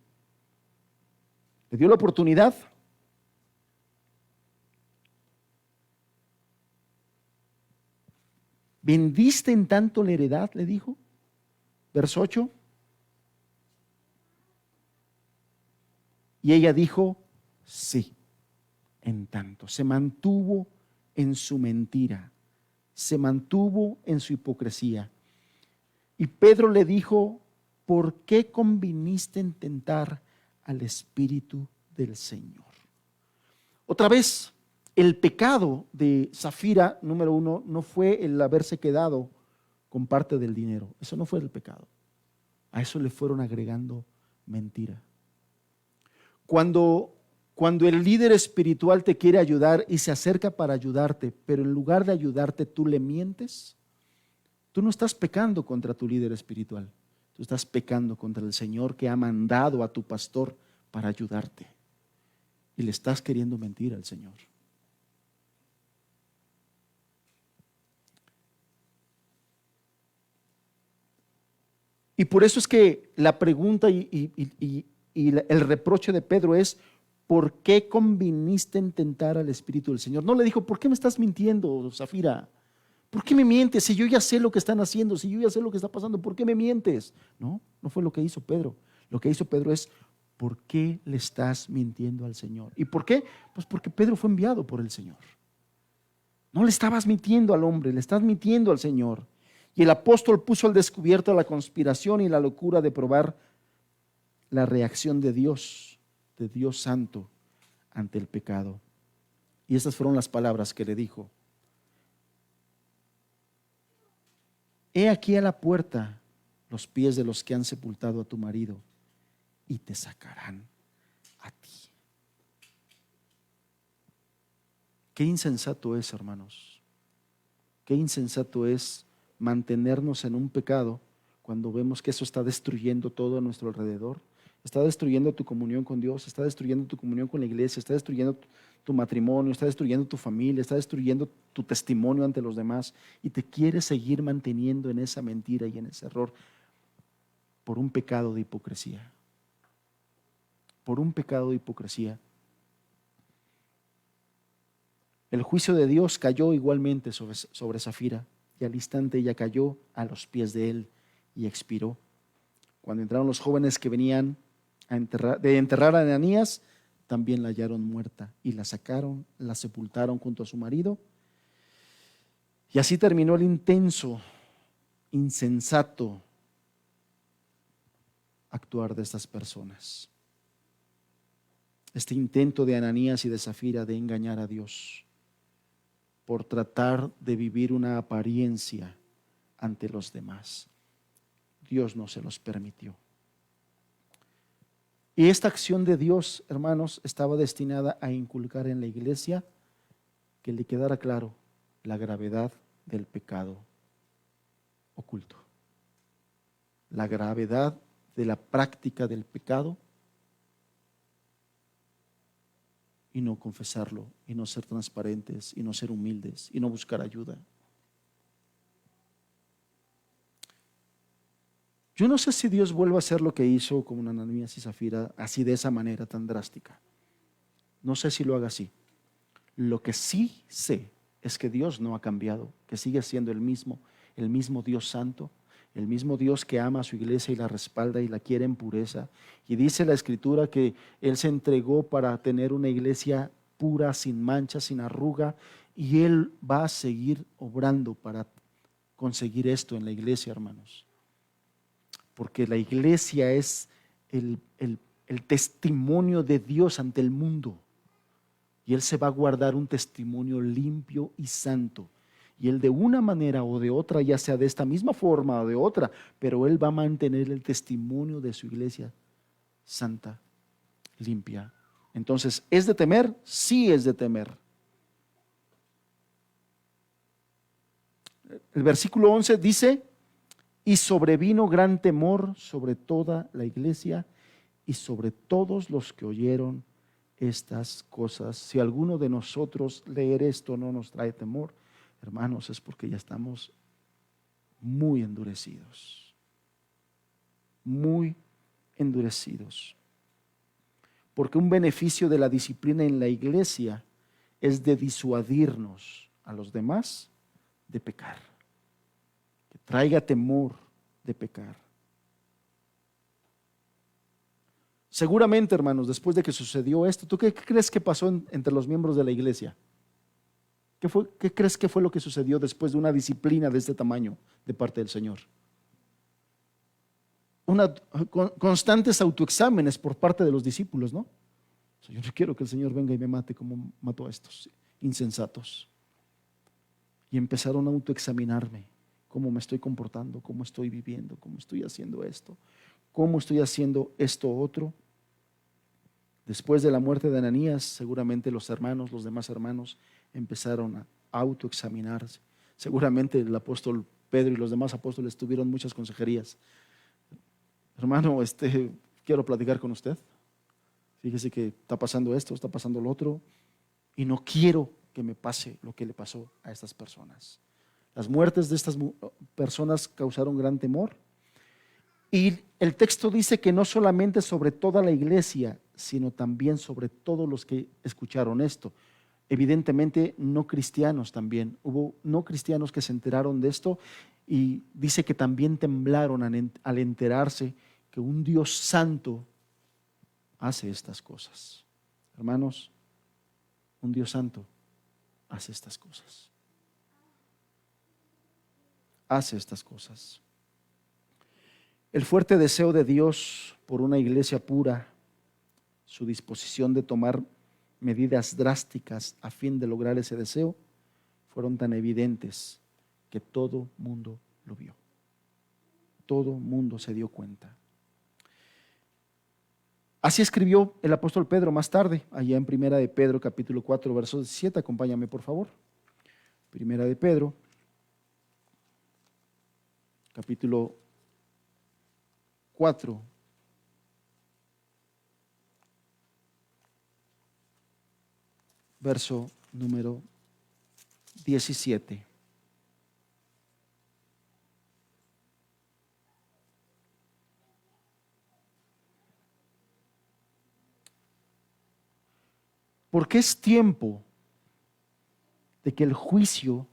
Le dio la oportunidad. ¿Vendiste en tanto la heredad? Le dijo. Verso 8. Y ella dijo, sí, en tanto. Se mantuvo en su mentira, se mantuvo en su hipocresía. Y Pedro le dijo, ¿por qué conviniste en tentar al Espíritu del Señor? Otra vez, el pecado de Zafira, número 1, no fue el haberse quedado con parte del dinero. Eso no fue el pecado. A eso le fueron agregando mentira. Cuando el líder espiritual te quiere ayudar y se acerca para ayudarte, pero en lugar de ayudarte tú le mientes, tú no estás pecando contra tu líder espiritual, tú estás pecando contra el Señor que ha mandado a tu pastor para ayudarte y le estás queriendo mentir al Señor. Y por eso es que la pregunta y el reproche de Pedro es, ¿por qué conviniste en tentar al Espíritu del Señor? No le dijo, ¿por qué me estás mintiendo, Zafira? ¿Por qué me mientes? Si yo ya sé lo que están haciendo, si yo ya sé lo que está pasando, ¿por qué me mientes? No fue lo que hizo Pedro. Lo que hizo Pedro es, ¿por qué le estás mintiendo al Señor? ¿Y por qué? Pues porque Pedro fue enviado por el Señor. No le estabas mintiendo al hombre, le estás mintiendo al Señor. Y el apóstol puso al descubierto la conspiración y la locura de probar la reacción de Dios Santo ante el pecado. Y estas fueron las palabras que le dijo. He aquí a la puerta los pies de los que han sepultado a tu marido y te sacarán a ti. Qué insensato es, hermanos. Qué insensato es mantenernos en un pecado cuando vemos que eso está destruyendo todo a nuestro alrededor está destruyendo tu comunión con Dios, está destruyendo tu comunión con la iglesia, está destruyendo tu matrimonio, está destruyendo tu familia, está destruyendo tu testimonio ante los demás y te quieres seguir manteniendo en esa mentira y en ese error por un pecado de hipocresía. Por un pecado de hipocresía. El juicio de Dios cayó igualmente sobre Safira y al instante ella cayó a los pies de él y expiró. Cuando entraron los jóvenes que venían de enterrar a Ananías, también la hallaron muerta y la sacaron, la sepultaron junto a su marido. Y así terminó el intenso, insensato actuar de estas personas. Este intento de Ananías y de Safira de engañar a Dios por tratar de vivir una apariencia ante los demás. Dios no se los permitió. Y esta acción de Dios, hermanos, estaba destinada a inculcar en la iglesia que le quedara claro la gravedad del pecado oculto, la gravedad de la práctica del pecado y no confesarlo, y no ser transparentes, y no ser humildes, y no buscar ayuda. Yo no sé si Dios vuelva a hacer lo que hizo con Ananías y Safira, así de esa manera tan drástica. No sé si lo haga así. Lo que sí sé es que Dios no ha cambiado, que sigue siendo el mismo Dios santo, el mismo Dios que ama a su iglesia y la respalda y la quiere en pureza. Y dice la Escritura que Él se entregó para tener una iglesia pura, sin mancha, sin arruga, y Él va a seguir obrando para conseguir esto en la iglesia, hermanos. Porque la iglesia es el testimonio de Dios ante el mundo. Y Él se va a guardar un testimonio limpio y santo. Y Él de una manera o de otra, ya sea de esta misma forma o de otra, pero Él va a mantener el testimonio de su iglesia santa, limpia. Entonces, ¿es de temer? Sí es de temer. El versículo 11 dice, y sobrevino gran temor sobre toda la iglesia y sobre todos los que oyeron estas cosas. Si alguno de nosotros leer esto no nos trae temor, hermanos, es porque ya estamos muy endurecidos. Muy endurecidos. Porque un beneficio de la disciplina en la iglesia es de disuadirnos a los demás de pecar. Que traiga temor de pecar. Seguramente, hermanos, después de que sucedió esto, ¿tú qué crees que pasó entre los miembros de la iglesia? ¿Qué crees que fue lo que sucedió después de una disciplina de este tamaño de parte del Señor? Constantes autoexámenes por parte de los discípulos, ¿no? O sea, yo no quiero que el Señor venga y me mate como mató a estos insensatos. Y empezaron a autoexaminarme, cómo me estoy comportando, cómo estoy viviendo, cómo estoy haciendo esto, cómo estoy haciendo esto otro. Después de la muerte de Ananías, seguramente los demás hermanos, empezaron a autoexaminarse. Seguramente el apóstol Pedro y los demás apóstoles tuvieron muchas consejerías. Hermano, quiero platicar con usted. Fíjese que está pasando esto, está pasando lo otro, y no quiero que me pase lo que le pasó a estas personas. Las muertes de estas personas causaron gran temor. Y el texto dice que no solamente sobre toda la iglesia, sino también sobre todos los que escucharon esto. Evidentemente no cristianos también. Hubo no cristianos que se enteraron de esto y dice que también temblaron al enterarse que un Dios santo hace estas cosas. Hermanos, un Dios santo hace estas cosas. Hace estas cosas. El fuerte deseo de Dios por una iglesia pura, su disposición de tomar medidas drásticas a fin de lograr ese deseo, fueron tan evidentes que todo mundo lo vio. Todo mundo se dio cuenta. Así escribió el apóstol Pedro más tarde, allá en Primera de Pedro, capítulo 4, verso 17. Acompáñame, por favor. Primera de Pedro, capítulo 4, verso número 17. Porque es tiempo de que el juicio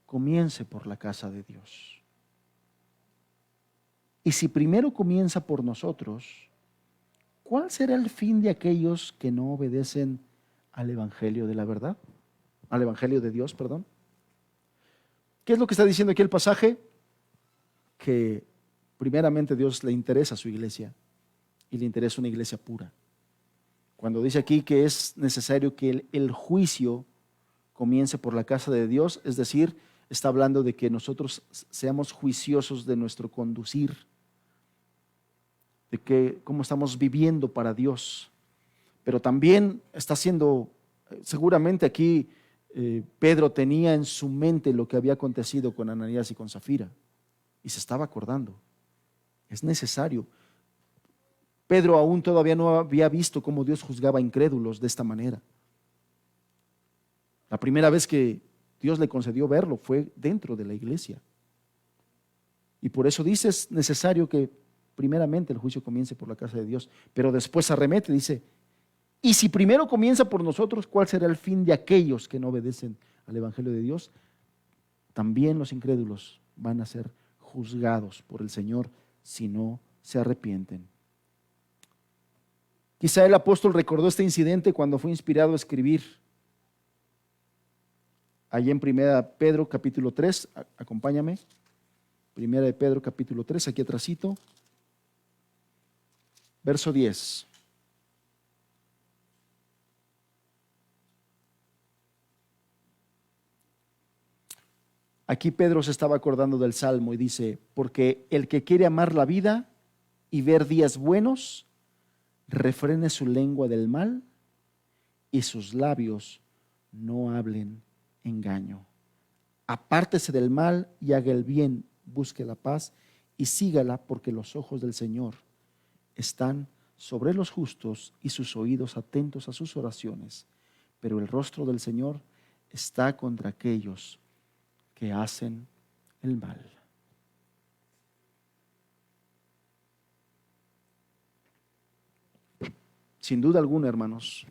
comience por la casa de Dios. Y si primero comienza por nosotros, ¿cuál será el fin de aquellos que no obedecen al evangelio de la verdad? Al evangelio de Dios, perdón. ¿Qué es lo que está diciendo aquí el pasaje? Que primeramente Dios le interesa a su iglesia y le interesa una iglesia pura. Cuando dice aquí que es necesario que el juicio comience por la casa de Dios, es decir, está hablando de que nosotros seamos juiciosos de nuestro conducir, de que cómo estamos viviendo para Dios. Pero también está haciendo, seguramente aquí Pedro tenía en su mente lo que había acontecido con Ananías y con Zafira y se estaba acordando. Es necesario. Pedro aún todavía no había visto cómo Dios juzgaba a incrédulos de esta manera. La primera vez que Dios le concedió verlo fue dentro de la iglesia. Y por eso dice, es necesario que primeramente el juicio comience por la casa de Dios, pero después arremete, dice, y si primero comienza por nosotros, ¿cuál será el fin de aquellos que no obedecen al evangelio de Dios? También los incrédulos van a ser juzgados por el Señor si no se arrepienten. Quizá el apóstol recordó este incidente cuando fue inspirado a escribir allí en 1 Pedro capítulo 3, acompáñame, 1 Pedro capítulo 3, aquí atrásito, verso 10. Aquí Pedro se estaba acordando del Salmo y dice, porque el que quiere amar la vida y ver días buenos, refrene su lengua del mal y sus labios no hablen engaño. Apártese del mal y haga el bien, busque la paz y sígala, porque los ojos del Señor están sobre los justos y sus oídos atentos a sus oraciones, pero el rostro del Señor está contra aquellos que hacen el mal. Sin duda alguna, hermanos,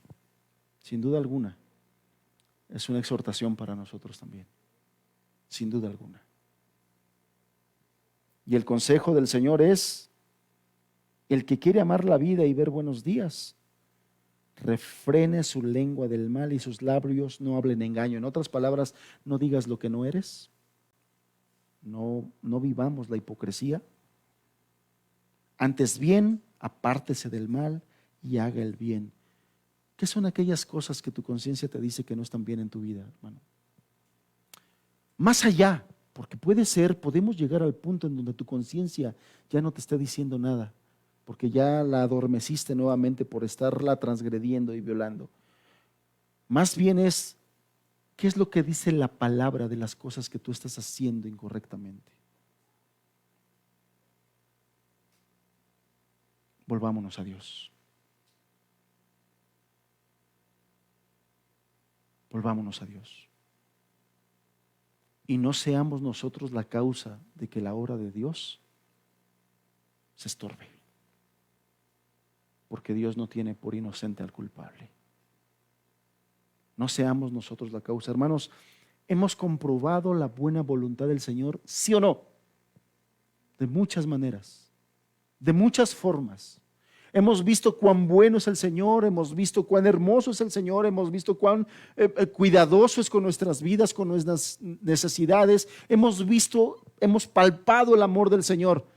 sin duda alguna, es una exhortación para nosotros también, sin duda alguna. Y el consejo del Señor es, el que quiere amar la vida y ver buenos días, refrene su lengua del mal y sus labios no hablen engaño. En otras palabras, no digas lo que no eres, no vivamos la hipocresía. Antes bien, apártese del mal y haga el bien. ¿Qué son aquellas cosas que tu conciencia te dice que no están bien en tu vida, hermano? Más allá, porque podemos llegar al punto en donde tu conciencia ya no te está diciendo nada, porque ya la adormeciste nuevamente por estarla transgrediendo y violando. Más bien es, ¿qué es lo que dice la palabra de las cosas que tú estás haciendo incorrectamente? Volvámonos a Dios. Volvámonos a Dios. Y no seamos nosotros la causa de que la obra de Dios se estorbe. Porque Dios no tiene por inocente al culpable. No seamos nosotros la causa. Hermanos, ¿hemos comprobado la buena voluntad del Señor? ¿Sí o no? De muchas maneras, de muchas formas. Hemos visto cuán bueno es el Señor, hemos visto cuán hermoso es el Señor, hemos visto cuán cuidadoso es con nuestras vidas, con nuestras necesidades. Hemos palpado el amor del Señor.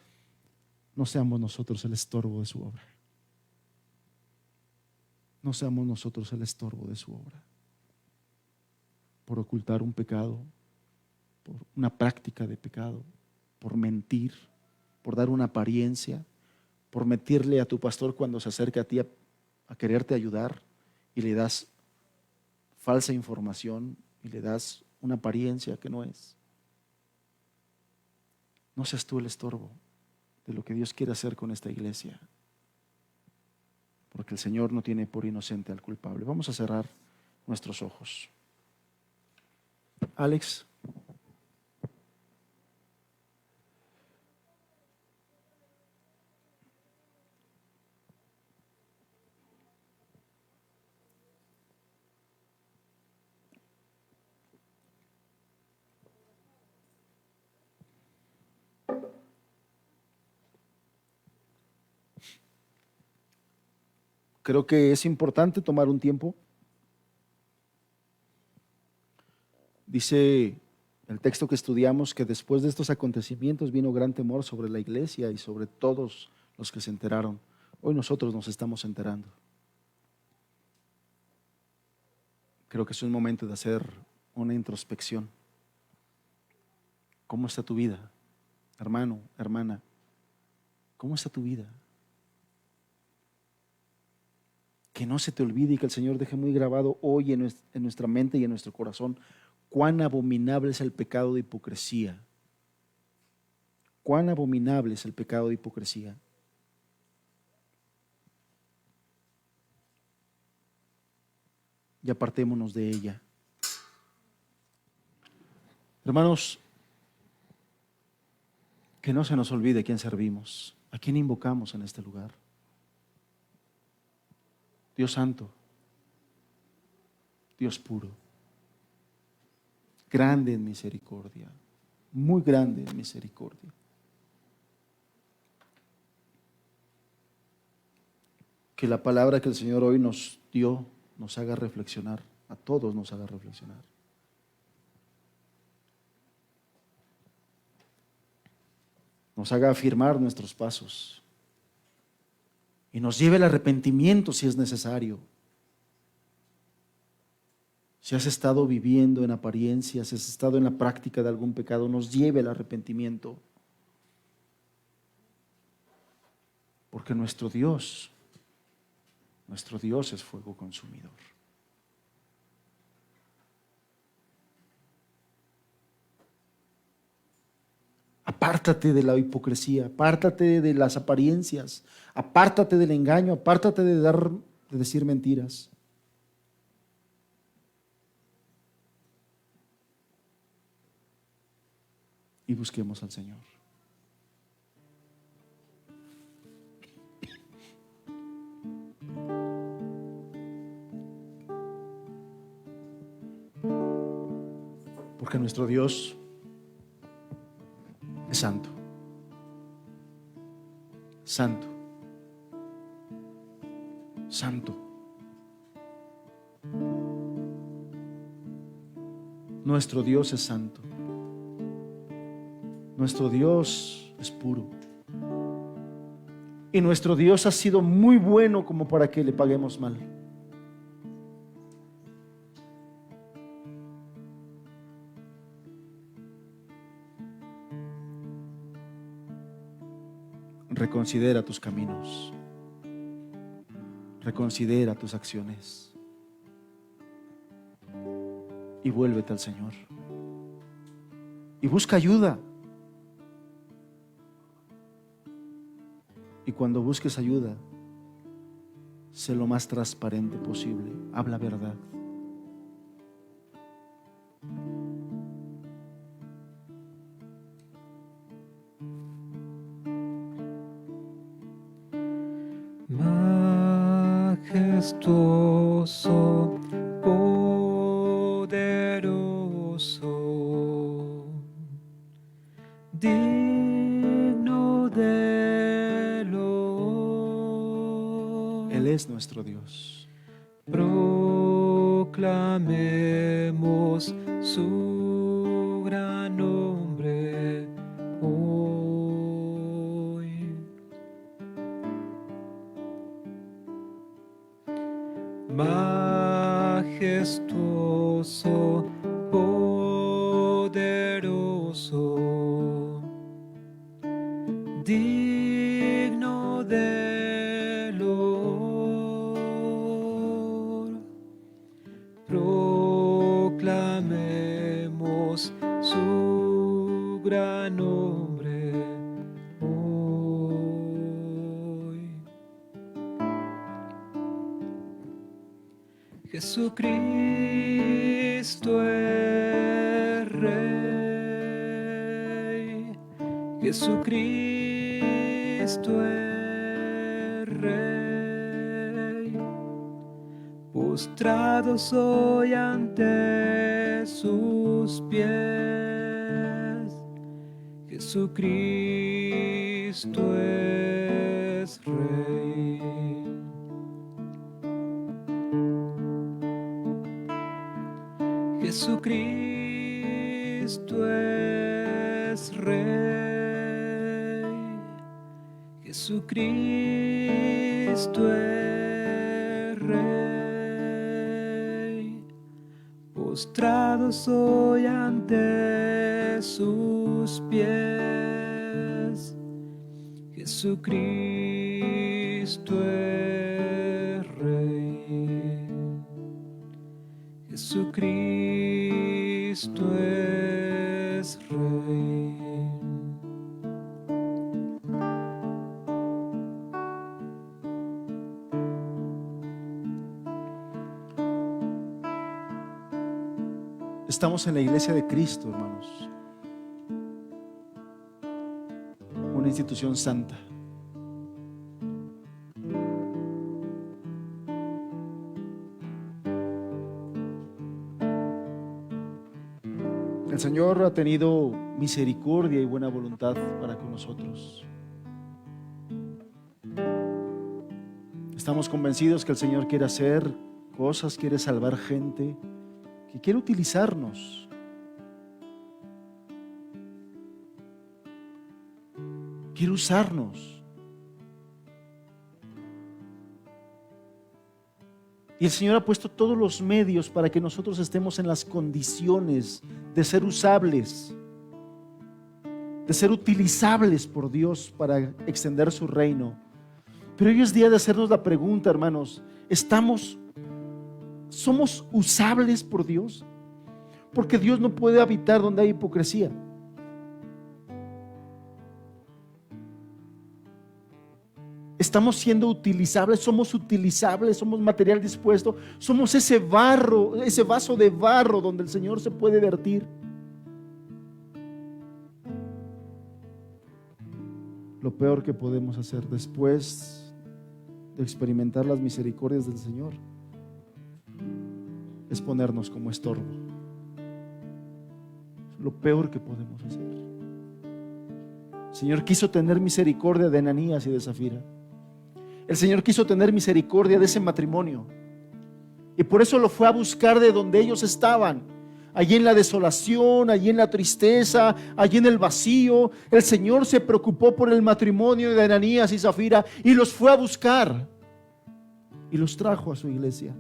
No seamos nosotros el estorbo de su obra. No seamos nosotros el estorbo de su obra. Por ocultar un pecado, por una práctica de pecado, por mentir, por dar una apariencia, por mentirle a tu pastor cuando se acerca a ti a quererte ayudar y le das falsa información y le das una apariencia que no es. No seas tú el estorbo de lo que Dios quiere hacer con esta iglesia, porque el Señor no tiene por inocente al culpable. Vamos a cerrar nuestros ojos. Alex. Creo que es importante tomar un tiempo. Dice el texto que estudiamos que después de estos acontecimientos vino gran temor sobre la iglesia y sobre todos los que se enteraron. Hoy nosotros nos estamos enterando. Creo que es un momento de hacer una introspección. ¿Cómo está tu vida, hermano, hermana? ¿Cómo está tu vida? Que no se te olvide y que el Señor deje muy grabado hoy en nuestra mente y en nuestro corazón cuán abominable es el pecado de hipocresía. Cuán abominable es el pecado de hipocresía. Y apartémonos de ella. Hermanos, que no se nos olvide quién servimos, a quién invocamos en este lugar. Dios santo, Dios puro, grande en misericordia, muy grande en misericordia. Que la palabra que el Señor hoy nos dio nos haga reflexionar, a todos nos haga reflexionar. Nos haga afirmar nuestros pasos y nos lleve al arrepentimiento si es necesario. Si has estado viviendo en apariencia, si has estado en la práctica de algún pecado, nos lleve al arrepentimiento. Porque nuestro Dios es fuego consumidor. Apártate de la hipocresía, apártate de las apariencias, apártate del engaño, apártate de decir mentiras. Y busquemos al Señor. Porque nuestro Dios es santo. Santo. Santo. Nuestro Dios es santo. Nuestro Dios es puro. Y nuestro Dios ha sido muy bueno como para que le paguemos mal. Reconsidera tus caminos. Reconsidera tus acciones. Y vuélvete al Señor. Y busca ayuda. Y cuando busques ayuda, sé lo más transparente posible. Habla verdad. Majestuoso, poderoso, digno de loor. Él es nuestro Dios. Proclamemos su gran nombre hoy. Majestuoso, poderoso, digno de loor. Proclamemos su gran nombre hoy. Jesús Jesucristo es Rey. Jesucristo es Rey. Postrado soy ante sus pies. Jesucristo es Rey. Jesucristo es Rey. Jesucristo es Rey. Postrado soy ante sus pies. Jesucristo es Rey. Jesucristo es Rey. Estamos en la iglesia de Cristo, hermanos. Una institución santa. El Señor ha tenido misericordia y buena voluntad para con nosotros. Estamos convencidos que el Señor quiere hacer cosas, quiere salvar gente, que quiere utilizarnos. Quiere usarnos. Y el Señor ha puesto todos los medios para que nosotros estemos en las condiciones de ser usables, de ser utilizables por Dios para extender su reino. Pero hoy es día de hacernos la pregunta, hermanos, ¿somos usables por Dios? Porque Dios no puede habitar donde hay hipocresía. Estamos siendo utilizables, somos material dispuesto, somos ese barro, ese vaso de barro donde el Señor se puede vertir. Lo peor que podemos hacer después de experimentar las misericordias del Señor es ponernos como estorbo. Lo peor que podemos hacer. El Señor quiso tener misericordia de Ananías y de Zafira. El Señor quiso tener misericordia de ese matrimonio y por eso lo fue a buscar de donde ellos estaban, allí en la desolación, allí en la tristeza, allí en el vacío. El Señor se preocupó por el matrimonio de Ananías y Zafira y los fue a buscar y los trajo a su iglesia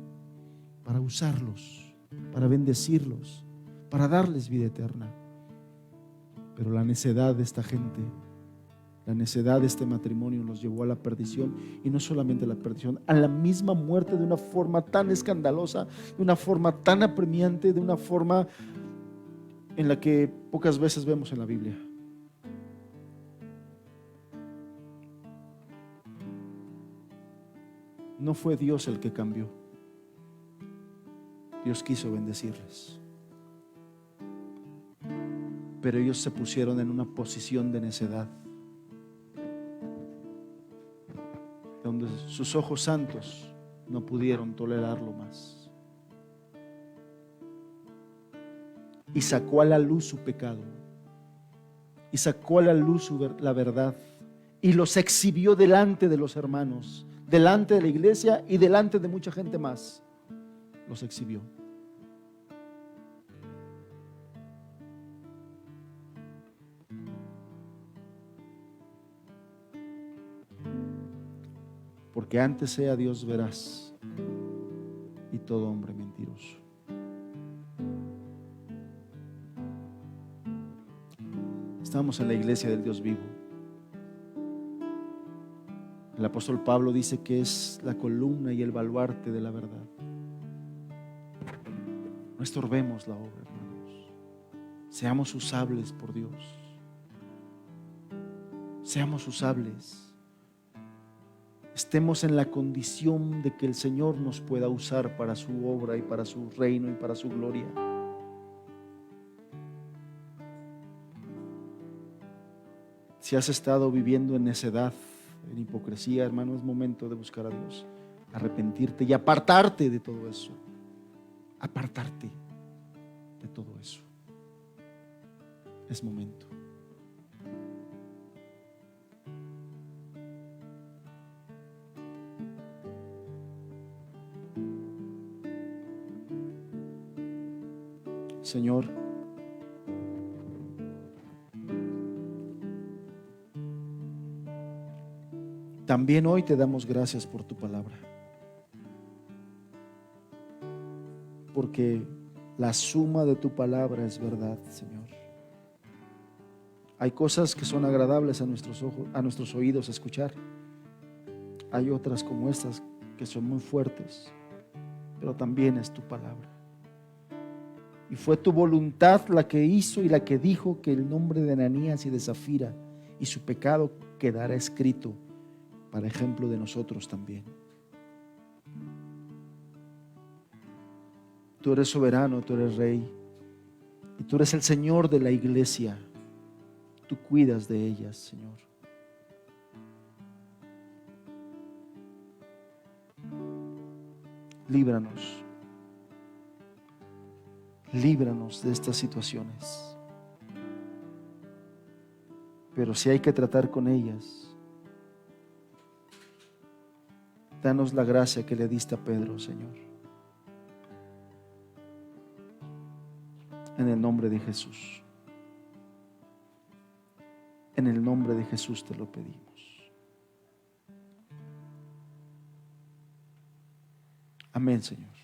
para usarlos, para bendecirlos, para darles vida eterna. Pero la necedad de esta gente, la necedad de este matrimonio los llevó a la perdición, y no solamente a la perdición, a la misma muerte, de una forma tan escandalosa, de una forma tan apremiante, de una forma en la que pocas veces vemos en la Biblia. No fue Dios el que cambió. Dios quiso bendecirles, pero ellos se pusieron en una posición de necedad, donde sus ojos santos no pudieron tolerarlo más, y sacó a la luz su pecado, y sacó a la luz la verdad, y los exhibió delante de los hermanos, delante de la iglesia y delante de mucha gente más. Los exhibió. Porque antes sea Dios veraz y todo hombre mentiroso. Estamos en la iglesia del Dios vivo. El apóstol Pablo dice que es la columna y el baluarte de la verdad. No estorbemos la obra, hermanos. Seamos usables por Dios. Seamos usables. estemos en la condición de que el Señor nos pueda usar para su obra y para su reino y para su gloria. Si has estado viviendo en necedad, en hipocresía, hermano, es momento de buscar a Dios, arrepentirte y apartarte de todo eso. Apartarte de todo eso. Es momento. Señor, también hoy te damos gracias por tu palabra, porque la suma de tu palabra es verdad, Señor. Hay cosas que son agradables a nuestros ojos, a nuestros oídos escuchar. Hay otras como estas que son muy fuertes, pero también es tu palabra. Y fue tu voluntad la que hizo y la que dijo que el nombre de Ananías y de Zafira y su pecado quedara escrito para ejemplo de nosotros también. Tú eres soberano, tú eres rey y tú eres el Señor de la iglesia. Tú cuidas de ellas, Señor. Líbranos. Líbranos de estas situaciones. Pero si hay que tratar con ellas, danos la gracia que le diste a Pedro, Señor. En el nombre de Jesús. En el nombre de Jesús te lo pedimos. Amén, Señor.